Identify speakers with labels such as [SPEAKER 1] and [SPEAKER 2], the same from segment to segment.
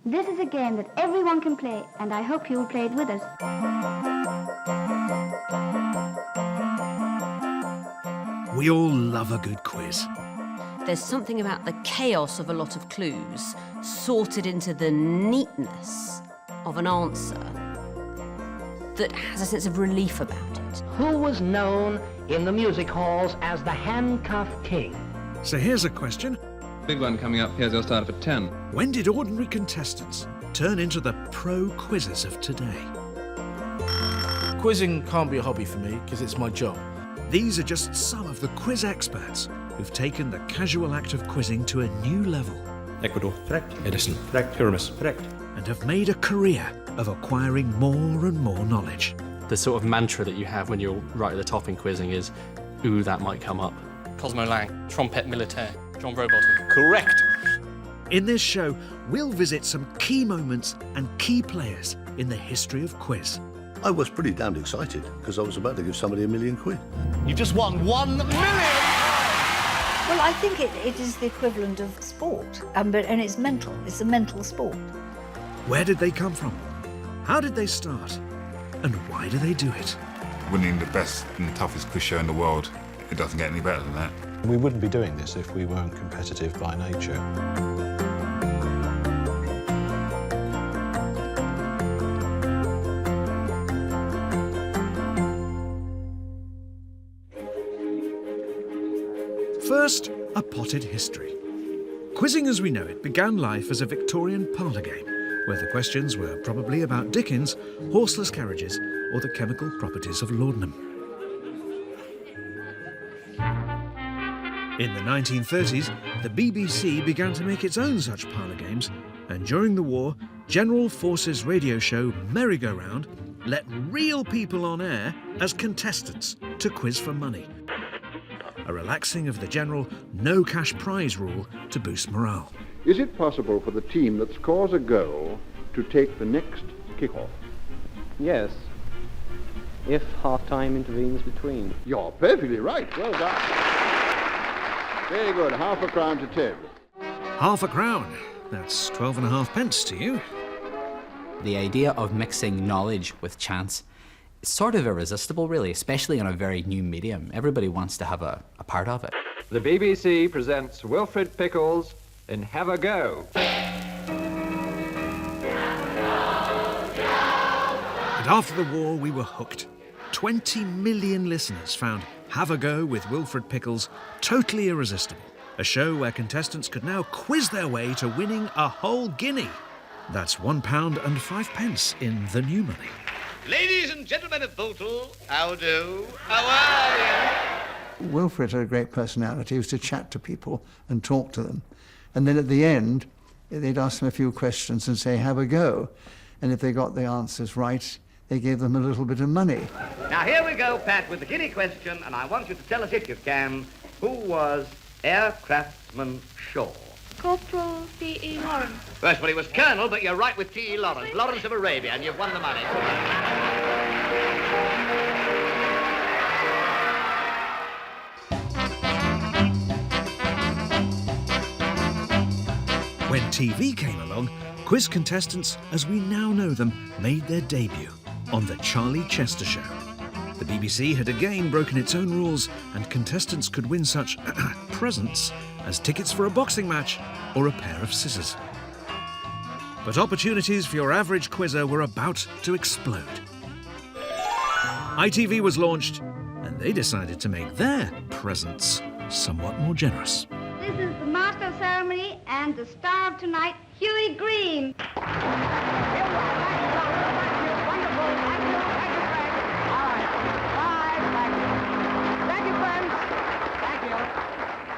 [SPEAKER 1] This is a game that everyone can play, and I hope you will play it with us.
[SPEAKER 2] We all love a good quiz.
[SPEAKER 3] There's something about the chaos of a lot of clues sorted into the neatness of an answer that has a sense of relief about it.
[SPEAKER 4] Who was known in the music halls as the handcuffed king?
[SPEAKER 2] So here's a question.
[SPEAKER 5] Big one coming up. Here's your starter for 10.
[SPEAKER 2] When did ordinary contestants turn into the pro quizzers of today?
[SPEAKER 6] Quizzing can't be a hobby for me because it's my job.
[SPEAKER 2] These are just some of the quiz experts who've taken the casual act of quizzing to a new level.
[SPEAKER 7] Ecuador. Correct. Edison. Correct. Pyramus. Correct.
[SPEAKER 2] And have made a career of acquiring more and more knowledge.
[SPEAKER 8] The sort of mantra that you have when you're right at the top in quizzing is, ooh, that might come up.
[SPEAKER 9] Cosmo Lang, Trompette Militaire, John Rowbottom.
[SPEAKER 7] Correct.
[SPEAKER 2] In this show, we'll visit some key moments and key players in the history of quiz.
[SPEAKER 10] I was pretty damned excited because I was about to give somebody £1 million.
[SPEAKER 7] You just won £1 million!
[SPEAKER 11] Well, I think it is the equivalent of sport, and it's mental. It's a mental sport.
[SPEAKER 2] Where did they come from? How did they start? And why do they do it?
[SPEAKER 12] Winning the best and toughest quiz show in the world, it doesn't get any better than that.
[SPEAKER 13] We wouldn't be doing this if we weren't competitive by nature.
[SPEAKER 2] First, a potted history. Quizzing as we know it began life as a Victorian parlour game, where the questions were probably about Dickens, horseless carriages, or the chemical properties of laudanum. In the 1930s, the BBC began to make its own such parlour games, and during the war, General Forces radio show Merry-Go-Round let real people on air as contestants to quiz for money. A relaxing of the general no cash prize rule to boost morale.
[SPEAKER 14] Is it possible for the team that scores a goal to take the next kick-off?
[SPEAKER 15] Yes, if half-time intervenes between.
[SPEAKER 14] You're perfectly right. Well done. Very good. Half a crown to Ted.
[SPEAKER 2] Half a crown. That's 12.5 pence to you.
[SPEAKER 16] The idea of mixing knowledge with chance is sort of irresistible, really, especially on a very new medium. Everybody wants to have a part of it.
[SPEAKER 17] The BBC presents Wilfred Pickles in Have a Go.
[SPEAKER 2] And after the war, we were hooked. 20 million listeners found Have a Go with Wilfred Pickles totally irresistible. A show where contestants could now quiz their way to winning a whole guinea. That's £1.05 in the new money.
[SPEAKER 18] Ladies and gentlemen of Bolton, how do? How are you?
[SPEAKER 19] Wilfred had a great personality. He used to chat to people and talk to them. And then at the end, they'd ask them a few questions and say, have a go. And if they got the answers right, they gave them a little bit of money.
[SPEAKER 18] Now here we go, Pat, with the guinea question, and I want you to tell us, if you can, who was Aircraftsman Shaw?
[SPEAKER 1] Corporal T.E. Lawrence.
[SPEAKER 18] First, well, he was Colonel, but you're right with T.E. Lawrence. Lawrence of Arabia, and you've won the money.
[SPEAKER 2] When TV came along, quiz contestants, as we now know them, made their debut on The Charlie Chester Show. The BBC had again broken its own rules, and contestants could win such presents as tickets for a boxing match or a pair of scissors. But opportunities for your average quizzer were about to explode. ITV was launched, and they decided to make their presents somewhat more generous.
[SPEAKER 1] This is the Master of Ceremony and the star of tonight, Huey Green.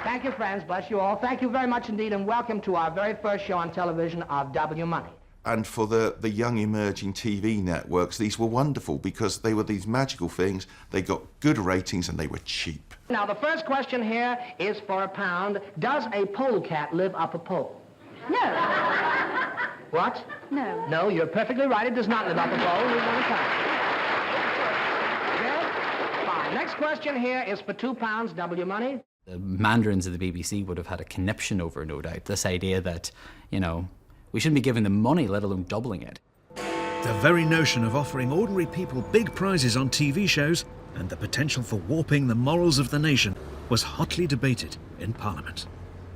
[SPEAKER 4] Thank you, friends. Bless you all. Thank you very much indeed, and welcome to our very first show on television of W Money.
[SPEAKER 20] And for the young emerging TV networks, these were wonderful because they were these magical things. They got good ratings and they were cheap.
[SPEAKER 4] Now, the first question here is for £1. Does a polecat live up a pole?
[SPEAKER 1] No.
[SPEAKER 4] What?
[SPEAKER 1] No.
[SPEAKER 4] No, you're perfectly right. It does not live up a pole. We've only time. Good? Fine. Next question here is for £2, W Money.
[SPEAKER 16] The mandarins of the BBC would have had a conniption over, no doubt, this idea that, you know, We shouldn't be giving them money, let alone doubling it.
[SPEAKER 2] The very notion of offering ordinary people big prizes on TV shows and the potential for warping the morals of the nation was hotly debated in Parliament.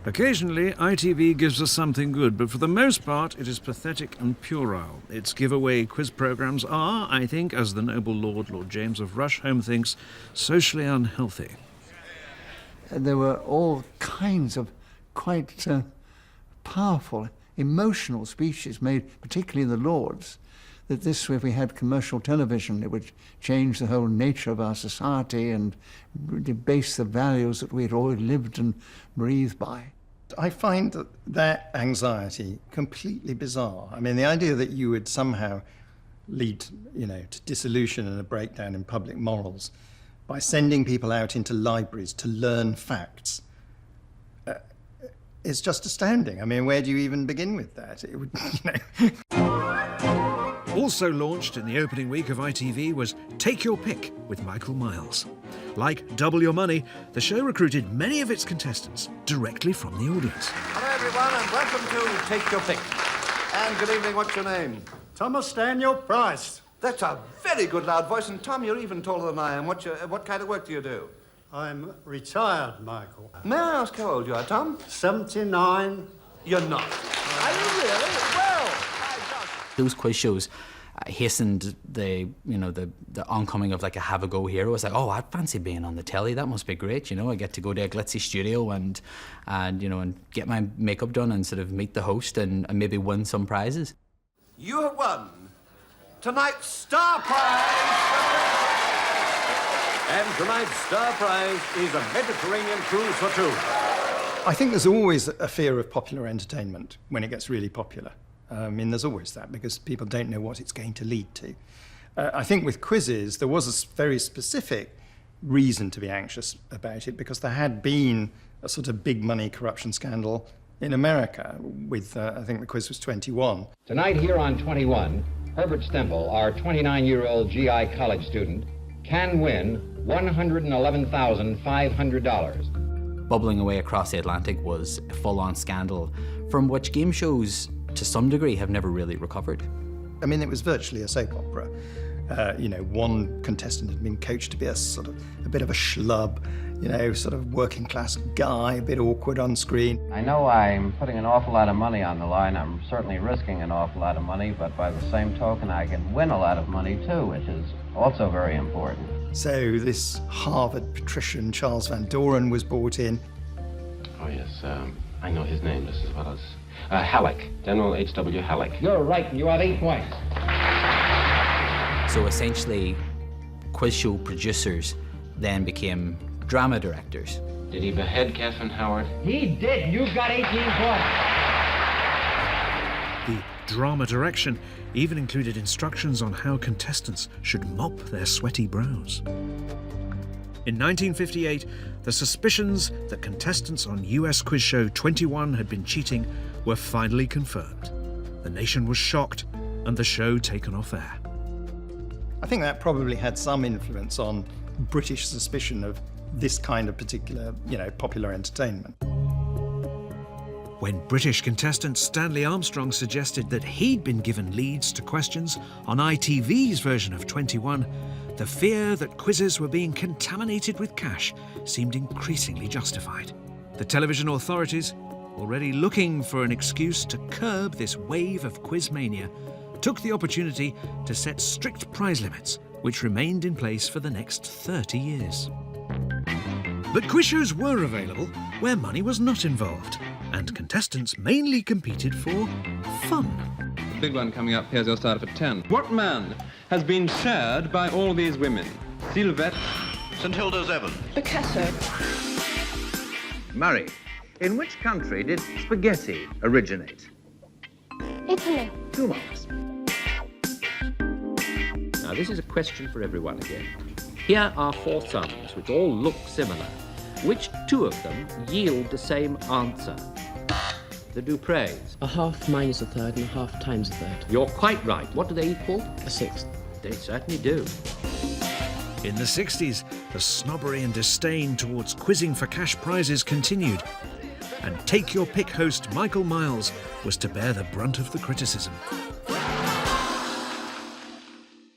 [SPEAKER 2] Occasionally, ITV gives us something good, but for the most part, it is pathetic and puerile. Its giveaway quiz programmes are, I think, as the noble Lord James of Rusholme thinks, socially unhealthy.
[SPEAKER 19] There were all kinds of quite powerful, emotional speeches made, particularly in the Lords, that this, if we had commercial television, it would change the whole nature of our society and debase the values that we had all lived and breathed by.
[SPEAKER 21] I find that anxiety completely bizarre. I mean, the idea that you would somehow lead, to dissolution and a breakdown in public morals by sending people out into libraries to learn facts is just astounding. I mean, where do you even begin with that? It would,
[SPEAKER 2] Also launched in the opening week of ITV was Take Your Pick with Michael Miles. Like Double Your Money, the show recruited many of its contestants directly from the audience.
[SPEAKER 22] Hello, everyone, and welcome to Take Your Pick. And good evening, what's your name?
[SPEAKER 23] Thomas Daniel Price.
[SPEAKER 22] That's a very good loud voice, and Tom, you're even taller than I am. What kind of work do you do?
[SPEAKER 23] I'm retired, Michael.
[SPEAKER 22] May I ask how old you are, Tom?
[SPEAKER 23] 79.
[SPEAKER 22] You're not. Are you really? Well,
[SPEAKER 16] Those quiz shows hastened the oncoming of like a have a go hero. It's like, oh, I'd fancy being on the telly. That must be great. I get to go to a glitzy studio and get my makeup done and sort of meet the host and maybe win some prizes.
[SPEAKER 22] you have won tonight's Star Prize. And tonight's Star Prize is a Mediterranean cruise for two.
[SPEAKER 21] I think there's always a fear of popular entertainment when it gets really popular. There's always that, because people don't know what it's going to lead to. I think with quizzes, there was a very specific reason to be anxious about it, because there had been a sort of big money corruption scandal in America with, I think the quiz was 21.
[SPEAKER 24] Tonight here on 21, Herbert Stempel, our 29-year-old GI college student, can win $111,500.
[SPEAKER 16] Bubbling away across the Atlantic was a full-on scandal from which game shows, to some degree, have never really recovered.
[SPEAKER 21] I mean, it was virtually a soap opera. One contestant had been coached to be a bit of a schlub, sort of working class guy, a bit awkward on screen.
[SPEAKER 25] I know I'm putting an awful lot of money on the line. I'm certainly risking an awful lot of money, but by the same token, I can win a lot of money too, which is also very important.
[SPEAKER 21] So this Harvard patrician, Charles Van Doren, was brought in.
[SPEAKER 26] Oh yes, I know his name just as well as Halleck, General H.W. Halleck.
[SPEAKER 24] You're right, and you have 8 points.
[SPEAKER 16] So essentially, quiz show producers then became drama directors.
[SPEAKER 26] Did he behead Catherine Howard?
[SPEAKER 24] He did. You've got 18 points.
[SPEAKER 2] The drama direction even included instructions on how contestants should mop their sweaty brows. In 1958, the suspicions that contestants on US quiz show 21 had been cheating were finally confirmed. The nation was shocked and the show taken off air.
[SPEAKER 21] I think that probably had some influence on British suspicion of this kind of particular, popular entertainment.
[SPEAKER 2] When British contestant Stanley Armstrong suggested that he'd been given leads to questions on ITV's version of 21, the fear that quizzes were being contaminated with cash seemed increasingly justified. The television authorities, already looking for an excuse to curb this wave of quiz mania, took the opportunity to set strict prize limits, which remained in place for the next 30 years. But quiz shows were available where money was not involved, and contestants mainly competed for fun.
[SPEAKER 5] The big one coming up, here's your starter for 10. What man has been shared by all these women? Sylvette.
[SPEAKER 22] St Hilda's Evan.
[SPEAKER 27] Picasso.
[SPEAKER 28] Murray, in which country did spaghetti originate?
[SPEAKER 27] Italy.
[SPEAKER 28] 2 marks.
[SPEAKER 29] Now, this is a question for everyone again. Here are 4 sums, which all look similar. Which 2 of them yield the same answer? The Dupreys.
[SPEAKER 30] A half minus a third and a half times a third.
[SPEAKER 29] You're quite right. What do they equal?
[SPEAKER 30] A sixth.
[SPEAKER 29] They certainly do.
[SPEAKER 2] In the 60s, the snobbery and disdain towards quizzing for cash prizes continued. and Take Your Pick host Michael Miles was to bear the brunt of the criticism.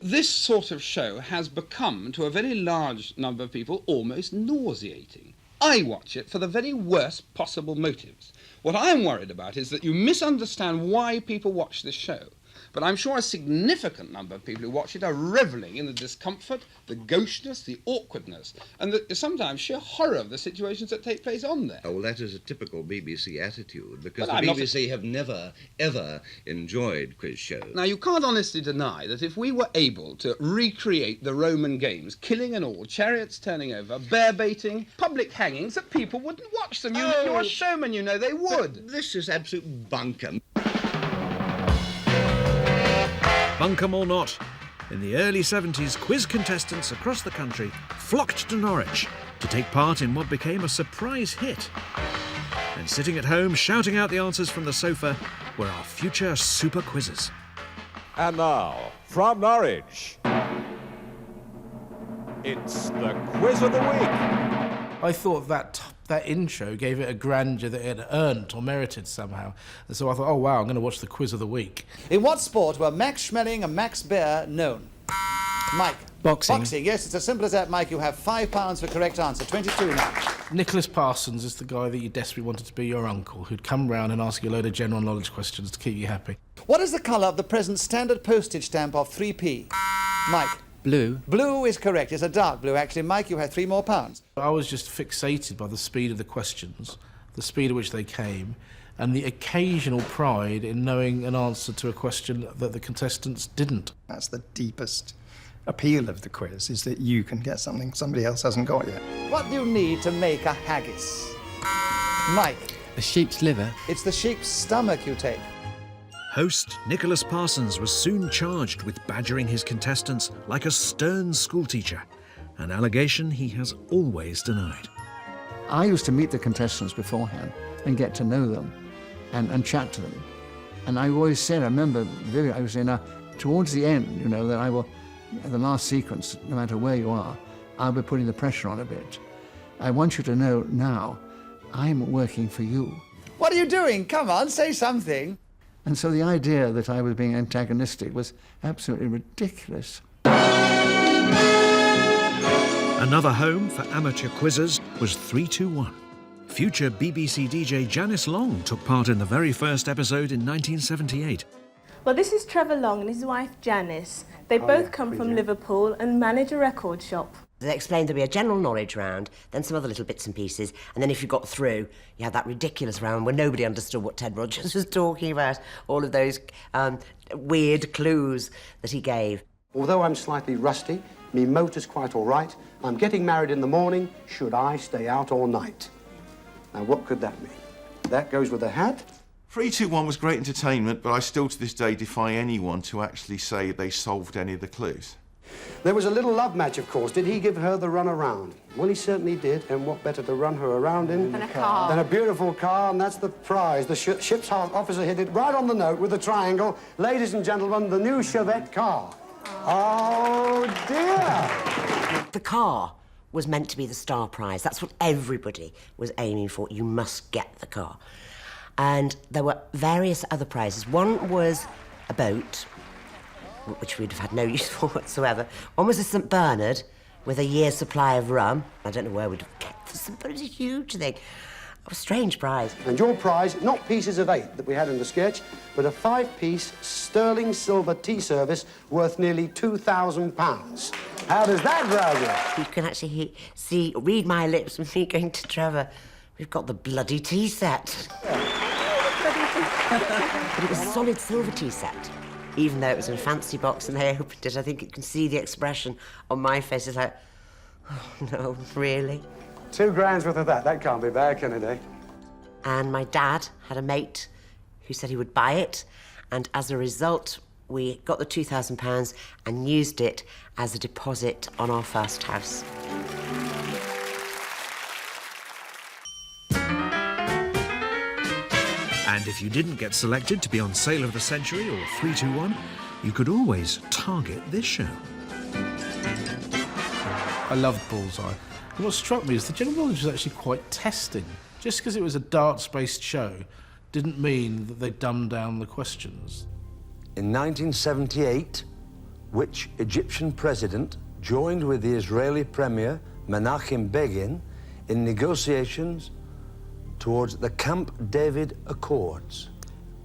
[SPEAKER 3] This sort of show has become, to a very large number of people, almost nauseating. I watch it for the very worst possible motives. What I'm worried about is that you misunderstand why people watch this show. But I'm sure a significant number of people who watch it are revelling in the discomfort, the gaucheness, the awkwardness, and the sometimes sheer horror of the situations that take place on there.
[SPEAKER 6] Oh, well, that is a typical BBC attitude, because
[SPEAKER 3] Well,
[SPEAKER 6] the BBC have never, ever enjoyed quiz shows.
[SPEAKER 3] Now, you can't honestly deny that if we were able to recreate the Roman games, killing and all, chariots turning over, bear baiting, public hangings, that people wouldn't watch them. You're a showman, you know, they would.
[SPEAKER 6] This is absolute bunkum.
[SPEAKER 2] Bunkum or not, in the early 70s, quiz contestants across the country flocked to Norwich to take part in what became a surprise hit. And sitting at home shouting out the answers from the sofa were our future super quizzes.
[SPEAKER 22] And now, from Norwich, it's the Quiz of the Week.
[SPEAKER 7] I thought that intro gave it a grandeur that it had earned or merited somehow. And so I thought, oh wow, I'm going to watch the Quiz of the Week.
[SPEAKER 8] In what sport were Max Schmeling and Max Baer known? Mike.
[SPEAKER 7] Boxing.
[SPEAKER 8] Boxing, yes, it's as simple as that, Mike. You have £5 for correct answer. 22 now.
[SPEAKER 7] Nicholas Parsons is the guy that you desperately wanted to be your uncle, who'd come round and ask you a load of general knowledge questions to keep you happy.
[SPEAKER 8] What is the colour of the present standard postage stamp of 3p? Mike.
[SPEAKER 7] Blue.
[SPEAKER 8] Blue is correct. It's a dark blue, actually. Mike, you have £3 more.
[SPEAKER 7] I was just fixated by the speed of the questions, the speed at which they came, and the occasional pride in knowing an answer to a question that the contestants didn't.
[SPEAKER 21] That's the deepest appeal of the quiz, is that you can get something somebody else hasn't got yet.
[SPEAKER 8] What do you need to make a haggis? Mike.
[SPEAKER 30] A sheep's liver.
[SPEAKER 8] It's the sheep's stomach you take.
[SPEAKER 2] Host Nicholas Parsons was soon charged with badgering his contestants like a stern schoolteacher, an allegation he has always denied.
[SPEAKER 19] I used to meet the contestants beforehand and get to know them and chat to them. And I always said, I remember I was saying, towards the end, you know, that I will, the last sequence, no matter where you are, I'll be putting the pressure on a bit. I want you to know now, I'm working for you.
[SPEAKER 8] What are you doing? Come on, say something.
[SPEAKER 19] And so the idea that I was being antagonistic was absolutely ridiculous.
[SPEAKER 2] Another home for amateur quizzers was 321. Future BBC DJ Janice Long took part in the very first episode in 1978.
[SPEAKER 9] Well, this is Trevor Long and his wife Janice. They both come from Liverpool and manage a record shop.
[SPEAKER 10] They explained there'd be a general knowledge round, then some other little bits and pieces, and then if you got through, you had that ridiculous round where nobody understood what Ted Rogers was talking about, all of those weird clues that he gave.
[SPEAKER 23] Although I'm slightly rusty, me motor's quite all right. I'm getting married in the morning. Should I stay out all night? Now, what could that mean? That goes with a hat.
[SPEAKER 20] 321 was great entertainment, but I still to this day defy anyone to actually say they solved any of the clues.
[SPEAKER 23] There was a little love match, of course. Did he give her the run around? Well, he certainly did, and what better to run her around in
[SPEAKER 9] than a car.
[SPEAKER 23] Than a beautiful car, and that's the prize. The ship's officer hit it right on the note with the triangle. Ladies and gentlemen, the new Chevette car. Oh, dear!
[SPEAKER 10] The car was meant to be the star prize. That's what everybody was aiming for. You must get the car. And there were various other prizes. One was a boat, which we'd have had no use for whatsoever. One was a St. Bernard with a year's supply of rum. I don't know where we'd have kept this, but it was a huge thing. A strange prize.
[SPEAKER 23] And your prize, not pieces of 8 that we had in the sketch, but a 5-piece sterling silver tea service worth nearly £2,000. How does that value?
[SPEAKER 10] You can actually read my lips with me going to Trevor. We've got the bloody tea set. But it was a solid silver tea set. Even though it was in a fancy box and they opened it, I think you can see the expression on my face. It's like, oh, no, really?
[SPEAKER 23] £2 worth of that. That can't be bad, can it, eh?
[SPEAKER 10] And my dad had a mate who said he would buy it, and as a result, we got the £2,000 and used it as a deposit on our first house.
[SPEAKER 2] And if you didn't get selected to be on Sale of the Century or 321, you could always target this show.
[SPEAKER 7] I loved Bullseye. And what struck me is the general knowledge was actually quite testing. Just because it was a darts-based show didn't mean that they dumbed down the questions.
[SPEAKER 1] In 1978, which Egyptian president joined with the Israeli premier Menachem Begin in negotiations towards the Camp David Accords?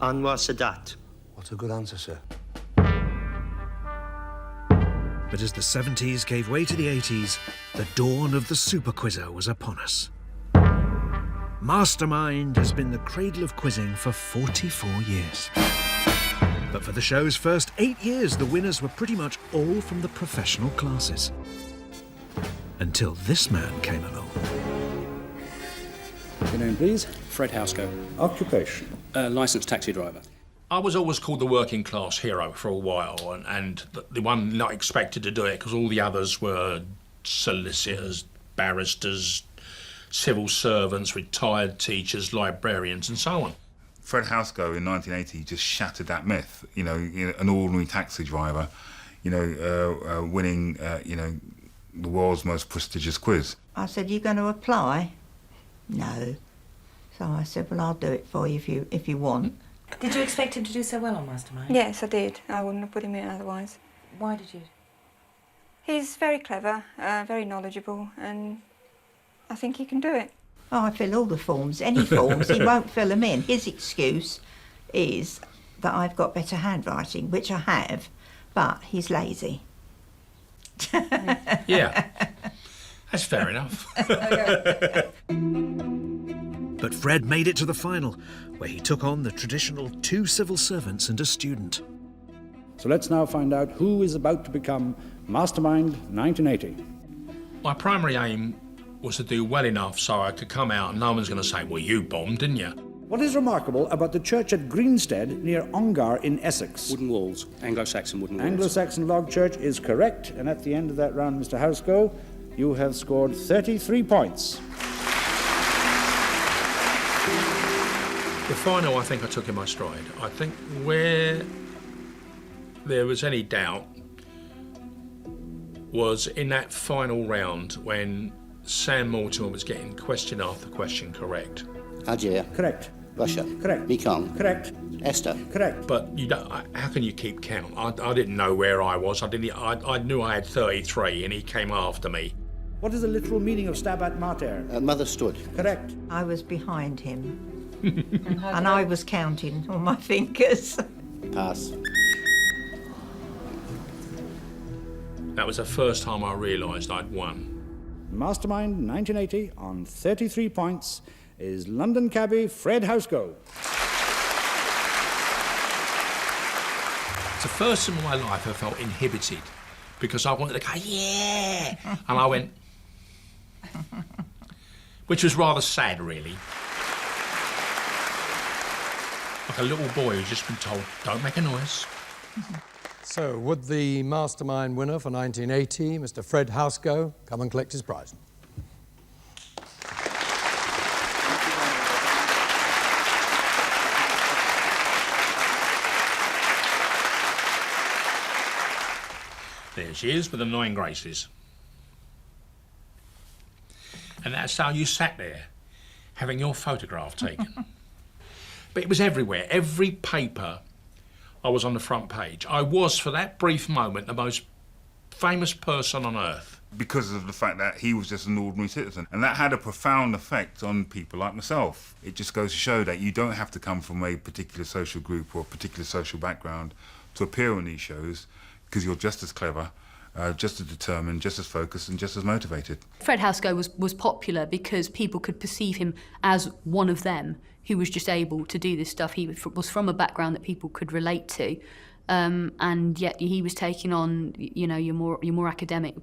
[SPEAKER 4] Anwar Sadat.
[SPEAKER 1] What a good answer, sir.
[SPEAKER 2] But as the 70s gave way to the 80s, the dawn of the Super Quizzer was upon us. Mastermind has been the cradle of quizzing for 44 years. But for the show's first 8 years, the winners were pretty much all from the professional classes. Until this man came along.
[SPEAKER 11] Your name, please? Fred Housego. Occupation? Licensed taxi driver.
[SPEAKER 12] I was always called the working class hero for a while, and the one not expected to do it because all the others were solicitors, barristers, civil servants, retired teachers, librarians, and so on.
[SPEAKER 13] Fred Housego in 1980 just shattered that myth. You know, an ordinary taxi driver, winning, the world's most prestigious quiz.
[SPEAKER 14] I said, "You going to apply?" "No." So I said, "Well, I'll do it for you if you want."
[SPEAKER 15] Did you expect him to do so well on Mastermind?
[SPEAKER 17] Yes, I did. I wouldn't have put him in otherwise.
[SPEAKER 15] Why did you?
[SPEAKER 17] He's very clever, very knowledgeable, and I think he can do it.
[SPEAKER 14] Oh, I fill all the forms, any forms. He won't fill them in. His excuse is that I've got better handwriting, which I have, but he's lazy.
[SPEAKER 12] Yeah, that's fair enough.
[SPEAKER 2] But Fred made it to the final, where he took on the traditional 2 civil servants and a student.
[SPEAKER 11] So let's now find out who is about to become Mastermind 1980.
[SPEAKER 12] My primary aim was to do well enough so I could come out and no one's going to say, "Well, you bombed, didn't you?"
[SPEAKER 11] What is remarkable about the church at Greenstead near Ongar in Essex? Wooden walls. Anglo-Saxon wooden walls. Anglo-Saxon log church is correct, and at the end of that round, Mr. Housego, you have scored 33 points.
[SPEAKER 12] The final, I think I took in my stride. I think where there was any doubt was in that final round when Sam Mortimer was getting question after question correct.
[SPEAKER 11] Algeria. Correct.
[SPEAKER 4] Russia.
[SPEAKER 11] Correct.
[SPEAKER 4] Mekong.
[SPEAKER 11] Correct.
[SPEAKER 4] Esther.
[SPEAKER 11] Correct.
[SPEAKER 12] But you don't. How can you keep count? I didn't know where I was. I knew I had 33, and he came after me.
[SPEAKER 11] What is the literal meaning of Stabat Mater?
[SPEAKER 4] Mother stood.
[SPEAKER 11] Correct.
[SPEAKER 14] I was behind him, and I was counting on my fingers.
[SPEAKER 4] Pass.
[SPEAKER 12] That was the first time I realised I'd won.
[SPEAKER 11] Mastermind 1980 on 33 points is London cabbie Fred Housego.
[SPEAKER 12] It's the first in my life I felt inhibited because I wanted to go, yeah! And I went, which was rather sad, really. Like a little boy who's just been told, don't make a noise.
[SPEAKER 18] So, would the Mastermind winner for 1980, Mr. Fred Housego, come and collect his prize?
[SPEAKER 12] There she is with the 9 graces. And that's how you sat there, having your photograph taken. But it was everywhere. Every paper, I was on the front page. I was, for that brief moment, the most famous person on earth.
[SPEAKER 13] Because of the fact that he was just an ordinary citizen. And that had a profound effect on people like myself. It just goes to show that you don't have to come from a particular social group or a particular social background to appear on these shows, because you're just as clever, just as determined, just as focused and just as motivated.
[SPEAKER 25] Fred Housego was popular because people could perceive him as one of them who was just able to do this stuff. He was from a background that people could relate to, and yet he was taking on, you know, your more academic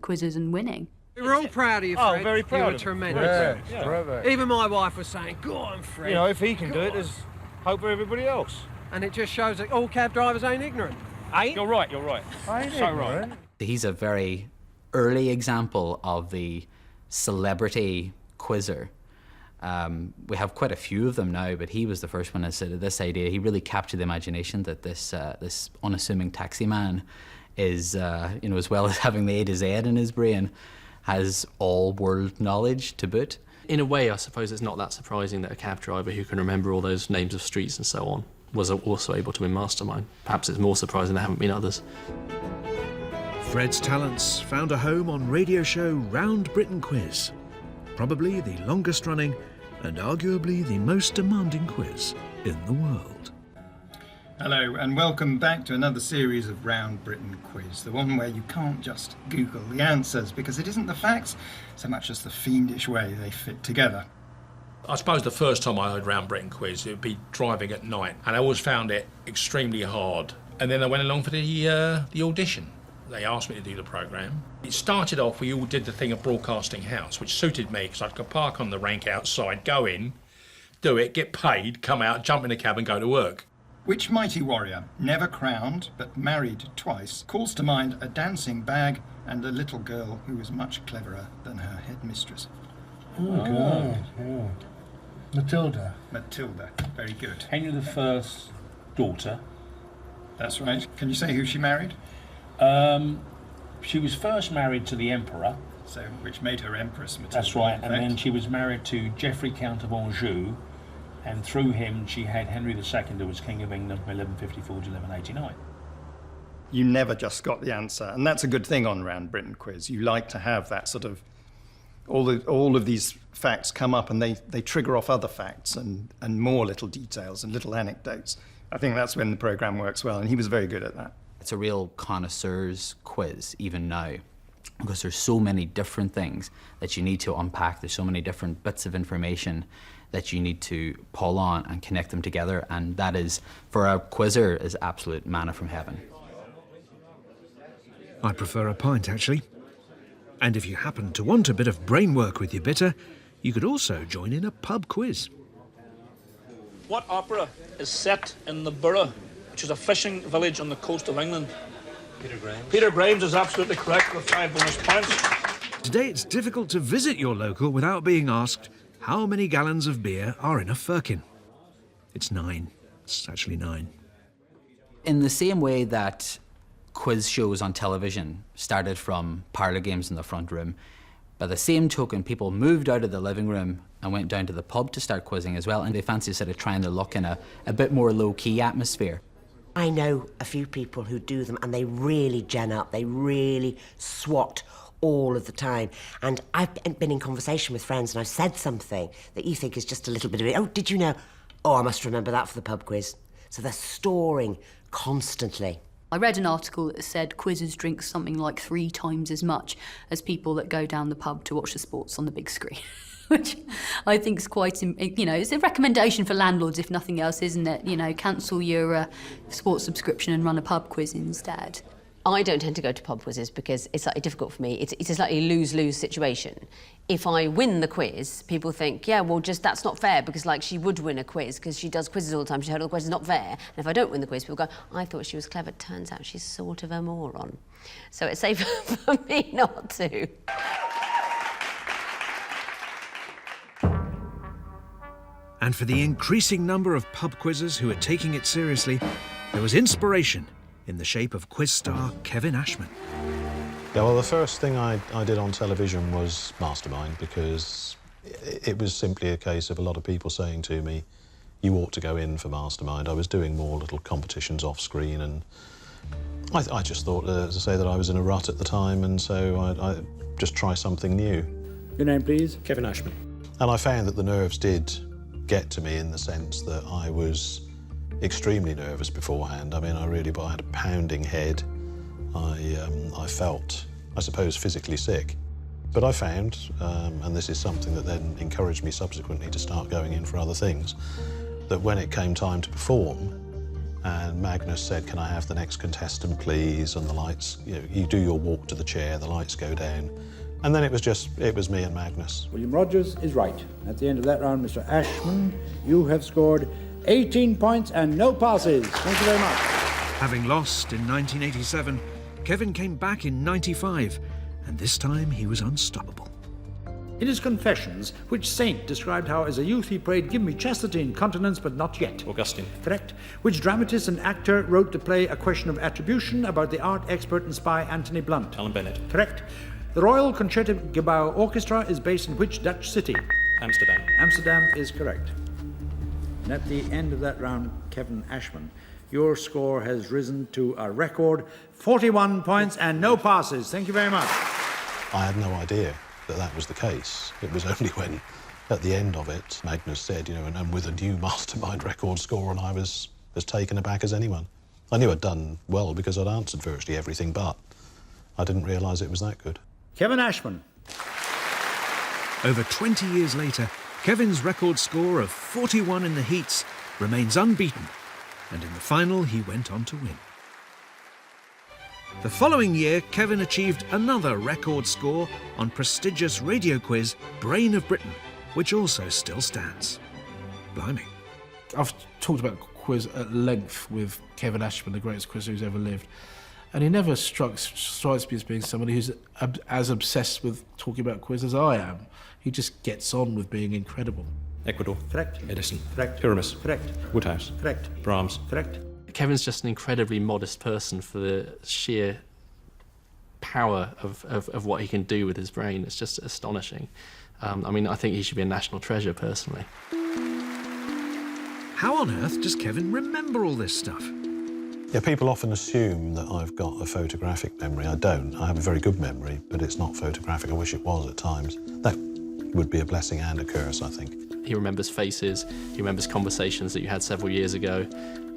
[SPEAKER 25] quizzes and winning.
[SPEAKER 31] We're all proud of you, Fred.
[SPEAKER 32] Oh, very proud
[SPEAKER 31] You were
[SPEAKER 32] of him.
[SPEAKER 31] tremendous.
[SPEAKER 32] Yeah.
[SPEAKER 31] Even my wife was saying, "Go on, Fred."
[SPEAKER 32] You know, if he can do it,
[SPEAKER 31] Go on."
[SPEAKER 32] there's hope for everybody else.
[SPEAKER 31] And it just shows that all cab drivers ain't ignorant.
[SPEAKER 32] You're right, you're right. So right.
[SPEAKER 16] He's a very early example of the celebrity quizzer. We have quite a few of them now, but he was the first one that said this idea. He really captured the imagination that this unassuming taxi man is, as well as having the A to Z in his brain, has all world knowledge to boot.
[SPEAKER 3] In a way, I suppose it's not that surprising that a cab driver who can remember all those names of streets and so on was also able to win Mastermind. Perhaps it's more surprising there haven't been others.
[SPEAKER 2] Fred's talents found a home on radio show Round Britain Quiz, probably the longest running and arguably the most demanding quiz in the world.
[SPEAKER 5] Hello and welcome back to another series of Round Britain Quiz, the one where you can't just Google the answers because it isn't the facts so much as the fiendish way they fit together.
[SPEAKER 12] I suppose the first time I heard Round Britain Quiz, it would be driving at night, and I always found it extremely hard. And then I went along for the audition. They asked me to do the programme. It started off, we all did the thing of Broadcasting House, which suited me because I could park on the rank outside, go in, do it, get paid, come out, jump in a cab and go to work.
[SPEAKER 5] Which mighty warrior, never crowned but married twice, calls to mind a dancing bag and a little girl who was much cleverer than her headmistress?
[SPEAKER 32] Oh, God. Yeah. Matilda.
[SPEAKER 5] Matilda, very good.
[SPEAKER 32] Henry I's daughter.
[SPEAKER 5] That's right. Can you say who she married?
[SPEAKER 32] She was first married to the Emperor.
[SPEAKER 5] So, which made her Empress Matilda.
[SPEAKER 32] That's right, and then she was married to Geoffrey, Count of Anjou, and through him she had Henry II, who was King of England from 1154 to 1189.
[SPEAKER 5] You never just got the answer, and that's a good thing on Round Britain Quiz. You like to have that sort of, all of these facts come up and they trigger off other facts and more little details and little anecdotes. I think that's when the programme works well, and he was very good at that.
[SPEAKER 16] It's a real connoisseur's quiz, even now, because there's so many different things that you need to unpack. There's so many different bits of information that you need to pull on and connect them together, and that is, for a quizzer, is absolute manna from heaven.
[SPEAKER 2] I prefer a pint, actually. And if you happen to want a bit of brain work with your bitter, you could also join in a pub quiz.
[SPEAKER 32] What opera is set in the Borough, which is a fishing village on the coast of England?
[SPEAKER 3] Peter Grimes.
[SPEAKER 32] Peter Grimes is absolutely correct with 5 bonus points.
[SPEAKER 2] Today it's difficult to visit your local without being asked how many gallons of beer are in a firkin. It's 9. It's actually 9.
[SPEAKER 16] In the same way that quiz shows on television started from parlour games in the front room, by the same token, people moved out of the living room and went down to the pub to start quizzing as well, and they fancy sort of trying to look in a bit more low-key atmosphere.
[SPEAKER 10] I know a few people who do them and they really gen up, they really swat all of the time. And I've been in conversation with friends and I've said something that you think is just a little bit of it. Oh, did you know? Oh, I must remember that for the pub quiz. So they're storing constantly.
[SPEAKER 25] I read an article that said quizzes drink something like 3 times as much as people that go down the pub to watch the sports on the big screen. Which I think is quite, it's a recommendation for landlords, if nothing else, isn't it? Cancel your sports subscription and run a pub quiz instead.
[SPEAKER 6] I don't tend to go to pub quizzes because it's slightly difficult for me. It's a slightly lose-lose situation. If I win the quiz, people think, yeah, well, just that's not fair because, she would win a quiz because she does quizzes all the time. She heard all the quizzes, not fair. And if I don't win the quiz, people go, I thought she was clever. Turns out she's sort of a moron. So it's safer for me not to.
[SPEAKER 2] And for the increasing number of pub quizzers who are taking it seriously, there was inspiration in the shape of quiz star Kevin Ashman.
[SPEAKER 8] Yeah, well, the first thing I did on television was Mastermind because it was simply a case of a lot of people saying to me, you ought to go in for Mastermind. I was doing more little competitions off screen and I just thought, as I say, that I was in a rut at the time, and so I just try something new.
[SPEAKER 11] Your name, please?
[SPEAKER 8] Kevin Ashman. And I found that the nerves did get to me in the sense that I was extremely nervous beforehand. I mean, I had a pounding head. I felt, I suppose, physically sick. But I found, and this is something that then encouraged me subsequently to start going in for other things, that when it came time to perform, and Magnus said, can I have the next contestant, please? And the lights, you do your walk to the chair, the lights go down. And then it was me and Magnus.
[SPEAKER 11] William Rogers is right. At the end of that round, Mr. Ashman, you have scored 18 points and no passes. Thank you very much.
[SPEAKER 2] Having lost in 1987, Kevin came back in 95, and this time he was unstoppable.
[SPEAKER 11] In his Confessions, which saint described how as a youth he prayed, give me chastity and continence, but not yet?
[SPEAKER 32] Augustine.
[SPEAKER 11] Correct. Which dramatist and actor wrote the play A Question of Attribution about the art expert and spy Anthony Blunt?
[SPEAKER 32] Alan Bennett.
[SPEAKER 11] Correct. The Royal Concertgebouw Orchestra is based in which Dutch city? Amsterdam. Amsterdam is correct. And at the end of that round, Kevin Ashman, your score has risen to a record 41 points and no passes. Thank you very much.
[SPEAKER 8] I had no idea that that was the case. It was only when, at the end of it, Magnus said, you know, and with a new Mastermind record score, and I was as taken aback as anyone. I knew I'd done well because I'd answered virtually everything, but I didn't realise it was that good.
[SPEAKER 11] Kevin Ashman.
[SPEAKER 2] Over 20 years later, Kevin's record score of 41 in the heats remains unbeaten, and in the final he went on to win. The following year, Kevin achieved another record score on prestigious radio quiz Brain of Britain, which also still stands. Blimey.
[SPEAKER 7] I've talked about quiz at length with Kevin Ashman, the greatest quizzer who's ever lived, and he never strikes me as being somebody who's as obsessed with talking about quiz as I am. He just gets on with being incredible.
[SPEAKER 11] Ecuador. Correct.
[SPEAKER 9] Edison.
[SPEAKER 11] Correct.
[SPEAKER 9] Pyramus.
[SPEAKER 11] Correct.
[SPEAKER 9] Woodhouse.
[SPEAKER 11] Correct.
[SPEAKER 9] Brahms.
[SPEAKER 11] Correct.
[SPEAKER 3] Kevin's just an incredibly modest person for the sheer power of what he can do with his brain. It's just astonishing. I mean, I think he should be a national treasure, personally.
[SPEAKER 2] How on earth does Kevin remember all this stuff?
[SPEAKER 8] Yeah, people often assume that I've got a photographic memory. I don't. I have a very good memory, but it's not photographic. I wish it was at times. That would be a blessing and a curse, I think.
[SPEAKER 3] He remembers faces, he remembers conversations that you had several years ago.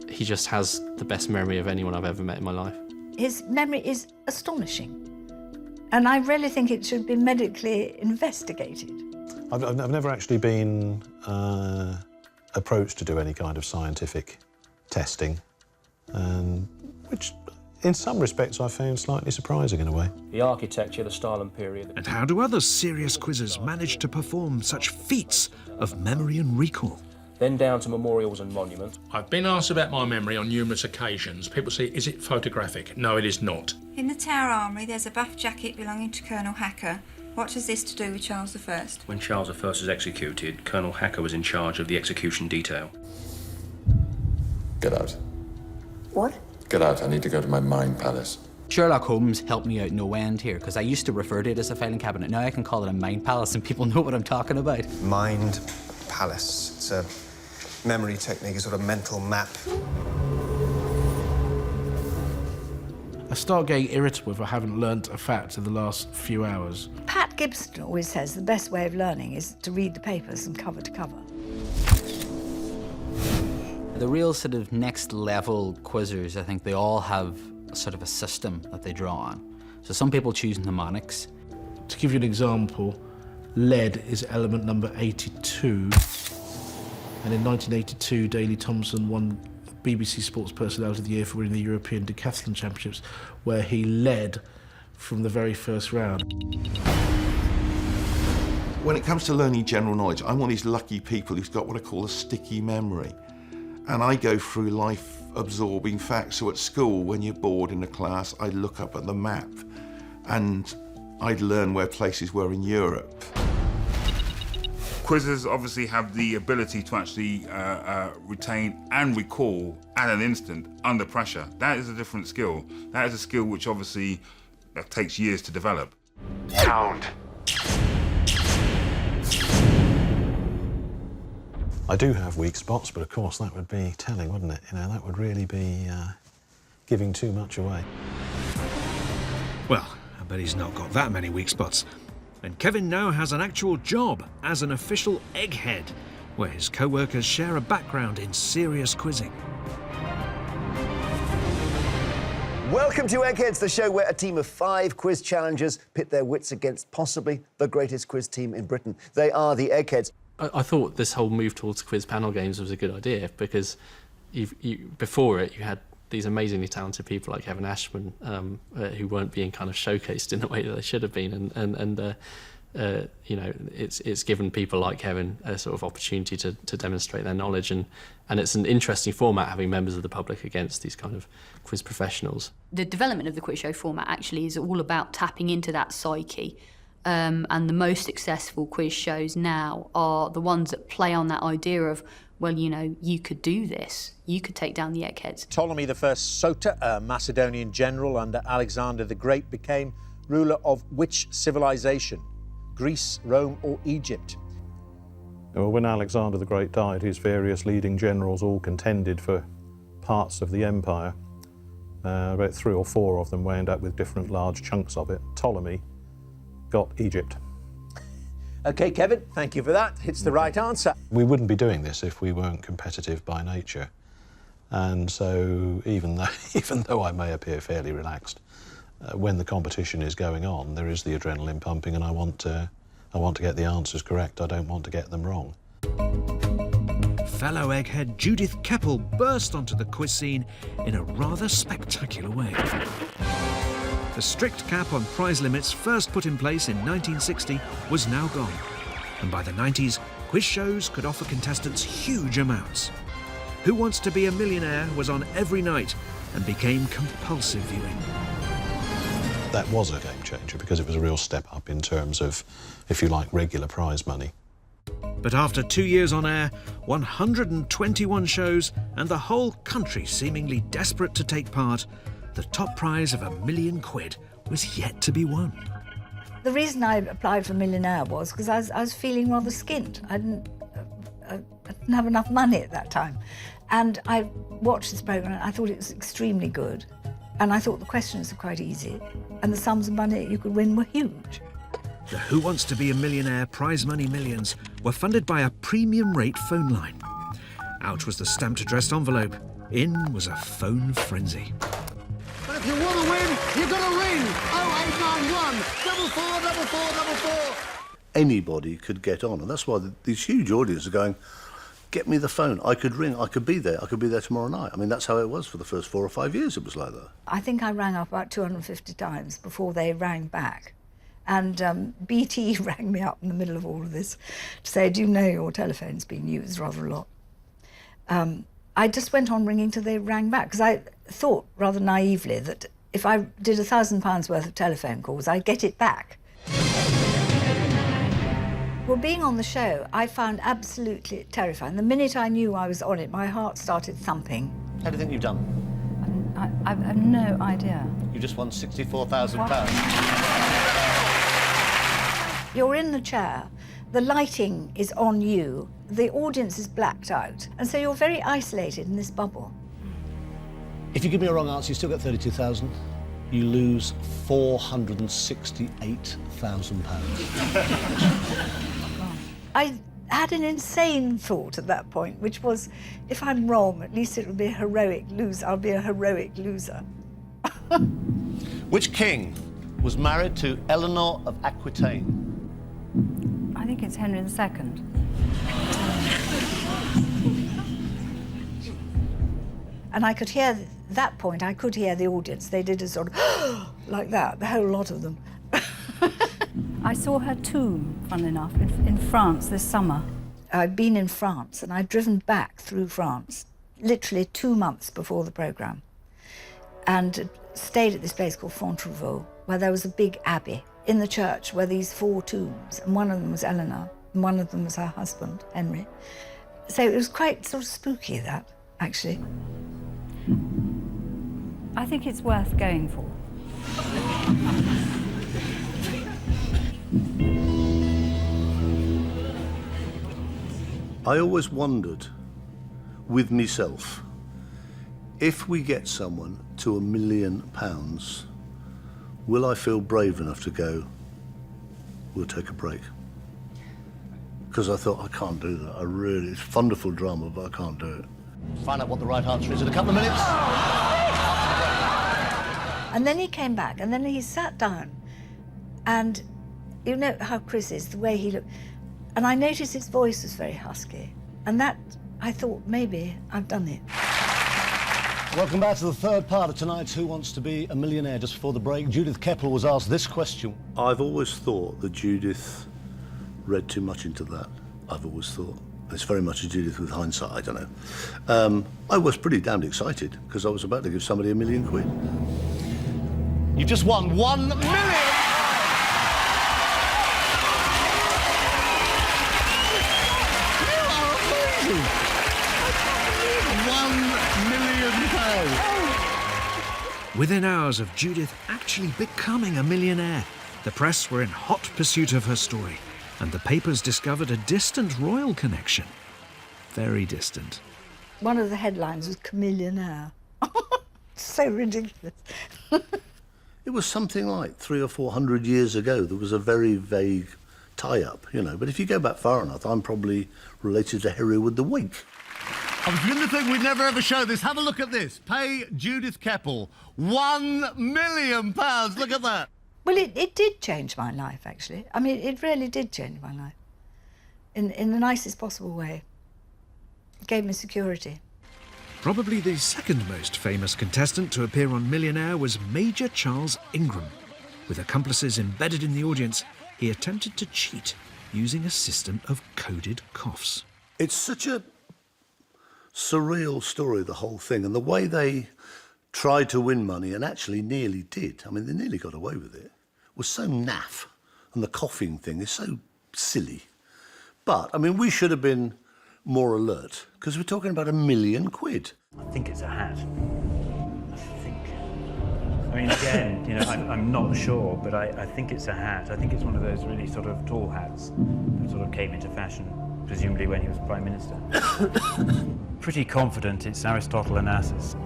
[SPEAKER 3] He just has the best memory of anyone I've ever met in my life.
[SPEAKER 19] His memory is astonishing, and I really think it should be medically investigated.
[SPEAKER 8] I've never actually been approached to do any kind of scientific testing, which in some respects I found slightly surprising in a way.
[SPEAKER 9] The architecture, the style and period.
[SPEAKER 2] And how do other serious quizzers manage to perform such feats of memory and recall?
[SPEAKER 9] Then down to memorials and monuments.
[SPEAKER 12] I've been asked about my memory on numerous occasions. People say, is it photographic? No, it is not.
[SPEAKER 17] In the Tower Armoury, there's a buff jacket belonging to Colonel Hacker. What has this to do with Charles I?
[SPEAKER 9] When Charles I was executed, Colonel Hacker was in charge of the execution detail.
[SPEAKER 20] Get out.
[SPEAKER 19] What?
[SPEAKER 20] Get out. I need to go to my mind palace.
[SPEAKER 16] Sherlock Holmes helped me out no end here, because I used to refer to it as a filing cabinet. Now I can call it a mind palace and people know what I'm talking about.
[SPEAKER 21] Mind palace. It's a memory technique, a sort of mental map.
[SPEAKER 7] I start getting irritable if I haven't learnt a fact in the last few hours.
[SPEAKER 19] Pat Gibson always says the best way of learning is to read the papers from cover to cover.
[SPEAKER 16] The real sort of next level quizzers, I think they all have sort of a system that they draw on. So some people choose mnemonics.
[SPEAKER 7] To give you an example, lead is element number 82. And in 1982, Daley Thompson won BBC Sports Personality of the Year for winning the European Decathlon Championships, where he led from the very first round.
[SPEAKER 22] When it comes to learning general knowledge, I'm one of these lucky people who's got what I call a sticky memory. And I go through life absorbing facts. So at school, when you're bored in a class, I'd look up at the map and I'd learn where places were in Europe.
[SPEAKER 13] Quizzes obviously have the ability to actually retain and recall at an instant under pressure. That is a different skill. That is a skill which obviously takes years to develop.
[SPEAKER 20] Count.
[SPEAKER 8] I do have weak spots, but of course that would be telling, wouldn't it? You know, that would really be giving too much away.
[SPEAKER 2] Well, I bet he's not got that many weak spots. And Kevin now has an actual job as an official egghead, where his co-workers share a background in serious quizzing.
[SPEAKER 23] Welcome to Eggheads, the show where a team of 5 quiz challengers pit their wits against possibly the greatest quiz team in Britain. They are the Eggheads.
[SPEAKER 3] I thought this whole move towards quiz panel games was a good idea because before it you had these amazingly talented people like Kevin Ashman who weren't being kind of showcased in the way that they should have been, and you know, it's given people like Kevin a sort of opportunity to demonstrate their knowledge, and it's an interesting format having members of the public against these kind of quiz professionals.
[SPEAKER 25] The development of the quiz show format actually is all about tapping into that psyche. And the most successful quiz shows now are the ones that play on that idea of, well, you know, you could do this. You could take down the eggheads.
[SPEAKER 24] Ptolemy I Sota, a Macedonian general under Alexander the Great, became ruler of which civilization? Greece, Rome, or Egypt?
[SPEAKER 8] Well, when Alexander the Great died, his various leading generals all contended for parts of the empire. About 3 or 4 of them wound up with different large chunks of it. Ptolemy got Egypt.
[SPEAKER 24] OK, Kevin, thank you for that. It's the right answer.
[SPEAKER 8] We wouldn't be doing this if we weren't competitive by nature. And so even though I may appear fairly relaxed, when the competition is going on, there is the adrenaline pumping, and I want to get the answers correct. I don't want to get them wrong.
[SPEAKER 2] Fellow egghead Judith Keppel burst onto the quiz scene in a rather spectacular way. The strict cap on prize limits first put in place in 1960 was now gone, and by the 90s, quiz shows could offer contestants huge amounts. Who Wants to Be a Millionaire was on every night and became compulsive viewing.
[SPEAKER 8] That was a game changer because it was a real step up in terms of, if you like, regular prize money.
[SPEAKER 2] But after 2 years on air, 121 shows, and the whole country seemingly desperate to take part, the top prize of £1 million was yet to be won.
[SPEAKER 19] The reason I applied for Millionaire was because I was feeling rather skint. I didn't have enough money at that time. And I watched this programme and I thought it was extremely good. And I thought the questions were quite easy. And the sums of money you could win were huge.
[SPEAKER 2] The Who Wants to Be a Millionaire prize money millions were funded by a premium rate phone line. Out was the stamped addressed envelope. In was a phone frenzy.
[SPEAKER 1] But if you want to win, you've got to ring 0891 444444.
[SPEAKER 4] Anybody could get on, and that's why these huge audiences are going, get me the phone. I could ring, I could be there tomorrow night. I mean, that's how it was for the first 4 or 5 years, it was like that.
[SPEAKER 19] I think I rang up about 250 times before they rang back. And BT rang me up in the middle of all of this to say, do you know your telephone's being used rather a lot? I just went on ringing till they rang back, because I thought rather naively that if I did £1,000 worth of telephone calls, I'd get it back. Well, being on the show, I found absolutely terrifying. The minute I knew I was on it, my heart started thumping.
[SPEAKER 24] How do you think you've done?
[SPEAKER 19] I have no idea.
[SPEAKER 24] You just won £64,000.
[SPEAKER 19] You're in the chair, the lighting is on you, the audience is blacked out, and so you're very isolated in this bubble.
[SPEAKER 24] If you give me a wrong answer, you still get 32,000. You lose £468,000.
[SPEAKER 19] I had an insane thought at that point, which was, if I'm wrong, at least it will be a heroic loser. I'll be a heroic loser.
[SPEAKER 24] Which king was married to Eleanor of Aquitaine?
[SPEAKER 19] I think it's Henry II. And I could hear, that point, I could hear the audience. They did a sort of, like that, the whole lot of them.
[SPEAKER 5] I saw her tomb, funnily enough, in France this summer.
[SPEAKER 19] I'd been in France and I'd driven back through France, literally 2 months before the programme, and stayed at this place called Fontevraud, where there was a big abbey. In the church were these 4 tombs, and one of them was Eleanor, and one of them was her husband, Henry. So it was quite sort of spooky, that, actually.
[SPEAKER 5] I think it's worth going for.
[SPEAKER 4] I always wondered, with myself, if we get someone to £1 million, will I feel brave enough to go, we'll take a break? Because I thought, I can't do that. It's wonderful drama, but I can't do it.
[SPEAKER 24] Find out what the right answer is in a couple of minutes.
[SPEAKER 19] And then he came back, and then he sat down, and you know how Chris is, the way he looked, and I noticed his voice was very husky, and that, I thought, maybe I've done it.
[SPEAKER 24] Welcome back to the third part of tonight's Who Wants to Be a Millionaire. Just before the break, Judith Keppel was asked this question.
[SPEAKER 4] I've always thought that Judith read too much into that. I've always thought. It's very much a Judith with hindsight, I don't know. I was pretty damned excited, because I was about to give somebody £1 million.
[SPEAKER 24] You've just won £1 million! You are amazing! £1 million.
[SPEAKER 2] Within hours of Judith actually becoming a millionaire, the press were in hot pursuit of her story. and the papers discovered a distant royal connection. Very distant.
[SPEAKER 19] One of the headlines was Chameleonaire. So ridiculous.
[SPEAKER 4] It was something like 300 or 400 years ago. There was a very vague tie-up, you know. But if you go back far enough, I'm probably related to Hereward the Wake.
[SPEAKER 1] I was going to think we'd never ever show this. Have a look at this. Pay Judith Keppel £1 million. Look at that.
[SPEAKER 19] Well, it did change my life, actually. I mean, it really did change my life. In the nicest possible way. It gave me security.
[SPEAKER 2] Probably the second most famous contestant to appear on Millionaire was Major Charles Ingram. With accomplices embedded in the audience, he attempted to cheat using a system of coded coughs.
[SPEAKER 4] It's such a surreal story, the whole thing, and the way they tried to win money and actually nearly did, I mean, they nearly got away with it, was so naff. And the coughing thing is so silly. But, I mean, we should have been more alert, because we're talking about £1 million.
[SPEAKER 6] I think it's a hat. I mean, again, you know, I'm not sure, but I think it's a hat. I think it's one of those really sort of tall hats that sort of came into fashion, presumably when he was Prime Minister. Pretty confident it's Aristotle Onassis.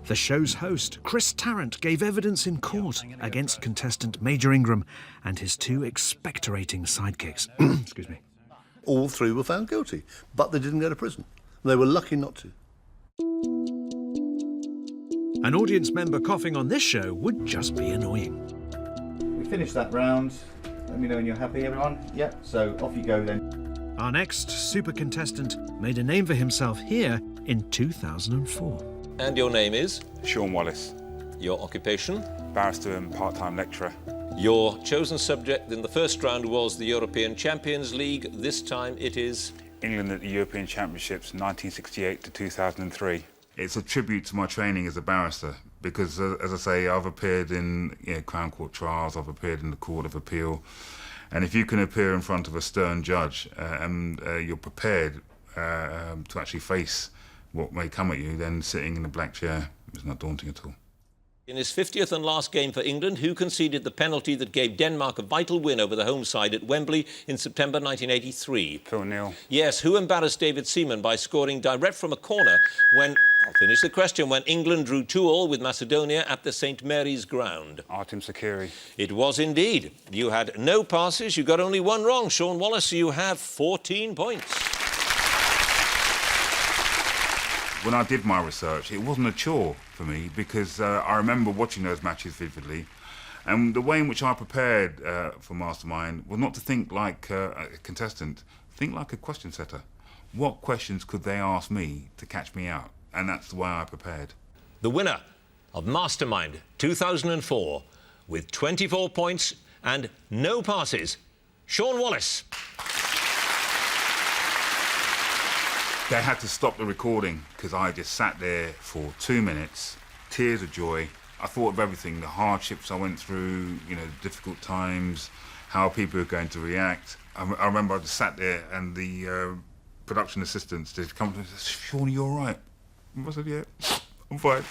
[SPEAKER 2] The show's host, Chris Tarrant, gave evidence in court against contestant Major Ingram and his two expectorating sidekicks. Excuse me.
[SPEAKER 4] All three were found guilty, but they didn't go to prison. They were lucky not to.
[SPEAKER 2] An audience member coughing on this show would just be annoying.
[SPEAKER 10] We finished that round. Let me know when you're happy, everyone. Yep, so off you go then.
[SPEAKER 2] Our next super contestant made a name for himself here in 2004.
[SPEAKER 14] And your name is?
[SPEAKER 13] Sean Wallace.
[SPEAKER 14] Your occupation?
[SPEAKER 13] Barrister and part-time lecturer.
[SPEAKER 14] Your chosen subject in the first round was the European Champions League. This time it is?
[SPEAKER 13] England at the European Championships 1968 to 2003. It's a tribute to my training as a barrister because, as I say, I've appeared in Crown Court trials, I've appeared in the Court of Appeal, and if you can appear in front of a stern judge and you're prepared to actually face what may come at you, then sitting in a black chair is not daunting at all.
[SPEAKER 14] In his 50th and last game for England, who conceded the penalty that gave Denmark a vital win over the home side at Wembley in September 1983?
[SPEAKER 13] Phil Neal.
[SPEAKER 14] Yes, who embarrassed David Seaman by scoring direct from a corner when, I'll finish the question, when England drew 2-2 with Macedonia at the St Mary's ground?
[SPEAKER 13] Artem Sakiri.
[SPEAKER 14] It was indeed. You had no passes, you got only one wrong. Sean Wallace, you have 14 points.
[SPEAKER 13] When I did my research, it wasn't a chore for me because I remember watching those matches vividly, and the way in which I prepared for Mastermind was not to think like a contestant, think like a question setter. What questions could they ask me to catch me out? And that's the way I prepared.
[SPEAKER 14] The winner of Mastermind 2004 with 24 points and no passes, Sean Wallace.
[SPEAKER 13] They had to stop the recording because I just sat there for 2 minutes, tears of joy. I thought of everything, the hardships I went through, you know, difficult times, how people were going to react. I remember I just sat there and the production assistants did come to me and said, "Sean, you all right?" I said, "Yeah, I'm fine."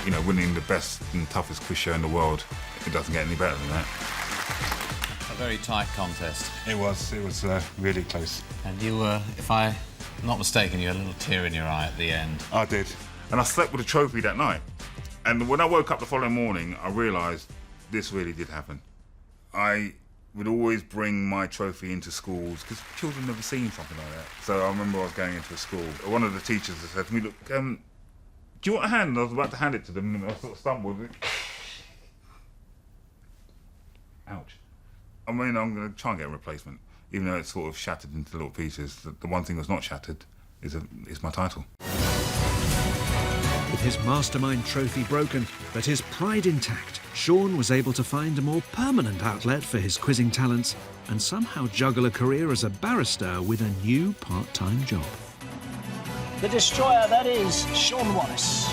[SPEAKER 13] You know, winning the best and toughest quiz show in the world, it doesn't get any better than that.
[SPEAKER 15] A very tight contest.
[SPEAKER 13] It was really close.
[SPEAKER 15] And you were, if I'm not mistaken, you had a little tear in your eye at the end.
[SPEAKER 13] I did. And I slept with a trophy that night. And when I woke up the following morning, I realised this really did happen. I would always bring my trophy into schools because children never seen something like that. So I remember I was going into a school. One of the teachers said to me, "Look, do you want a hand?" And I was about to hand it to them and I sort of stumbled. Ouch. I mean, I'm going to try and get a replacement, even though it's sort of shattered into little pieces. The one thing that's not shattered is my title.
[SPEAKER 2] With his Mastermind trophy broken, but his pride intact, Sean was able to find a more permanent outlet for his quizzing talents and somehow juggle a career as a barrister with a new part-time job.
[SPEAKER 18] The destroyer, that is Sean Wallace.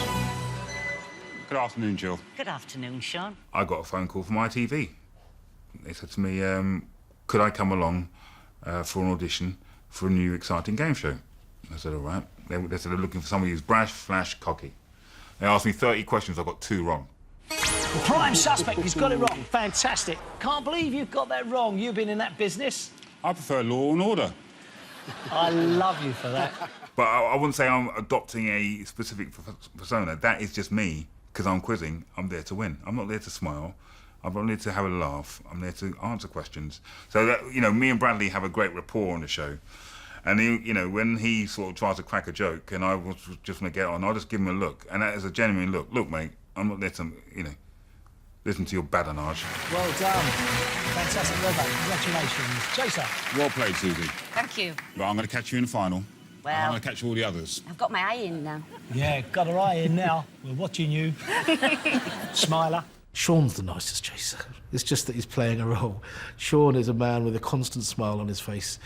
[SPEAKER 13] Good afternoon, Jill.
[SPEAKER 18] Good afternoon, Sean.
[SPEAKER 13] I got a phone call from ITV. They said to me, could I come along for an audition for a new exciting game show? I said, all right. They said they're looking for somebody who's brash, flash, cocky. They asked me 30 questions, I got 2 wrong.
[SPEAKER 18] The prime suspect, he's got it wrong. Fantastic. Can't believe you've got that wrong. You've been in that business.
[SPEAKER 13] I prefer Law and Order.
[SPEAKER 18] I love you for that.
[SPEAKER 13] But I wouldn't say I'm adopting a specific persona. That is just me, because I'm quizzing. I'm there to win. I'm not there to smile. I'm not there to have a laugh. I'm there to answer questions. So that, you know, me and Bradley have a great rapport on the show. And he, you know, when he sort of tries to crack a joke and I was just going to get on, I'll just give him a look. And that is a genuine look. Look, mate, I'm not there to, you know, listen to your badinage.
[SPEAKER 18] Well done. Fantastic work. Congratulations. Chaser.
[SPEAKER 9] Well played, Susie.
[SPEAKER 11] Thank you.
[SPEAKER 9] Right, I'm going to catch you in the final.
[SPEAKER 11] Well,
[SPEAKER 9] I'm going to catch all the others.
[SPEAKER 11] I've got my eye in now.
[SPEAKER 18] Yeah, got her eye in now. We're watching you. Smiler.
[SPEAKER 7] Sean's the nicest chaser. It's just that he's playing a role. Sean is a man with a constant smile on his face,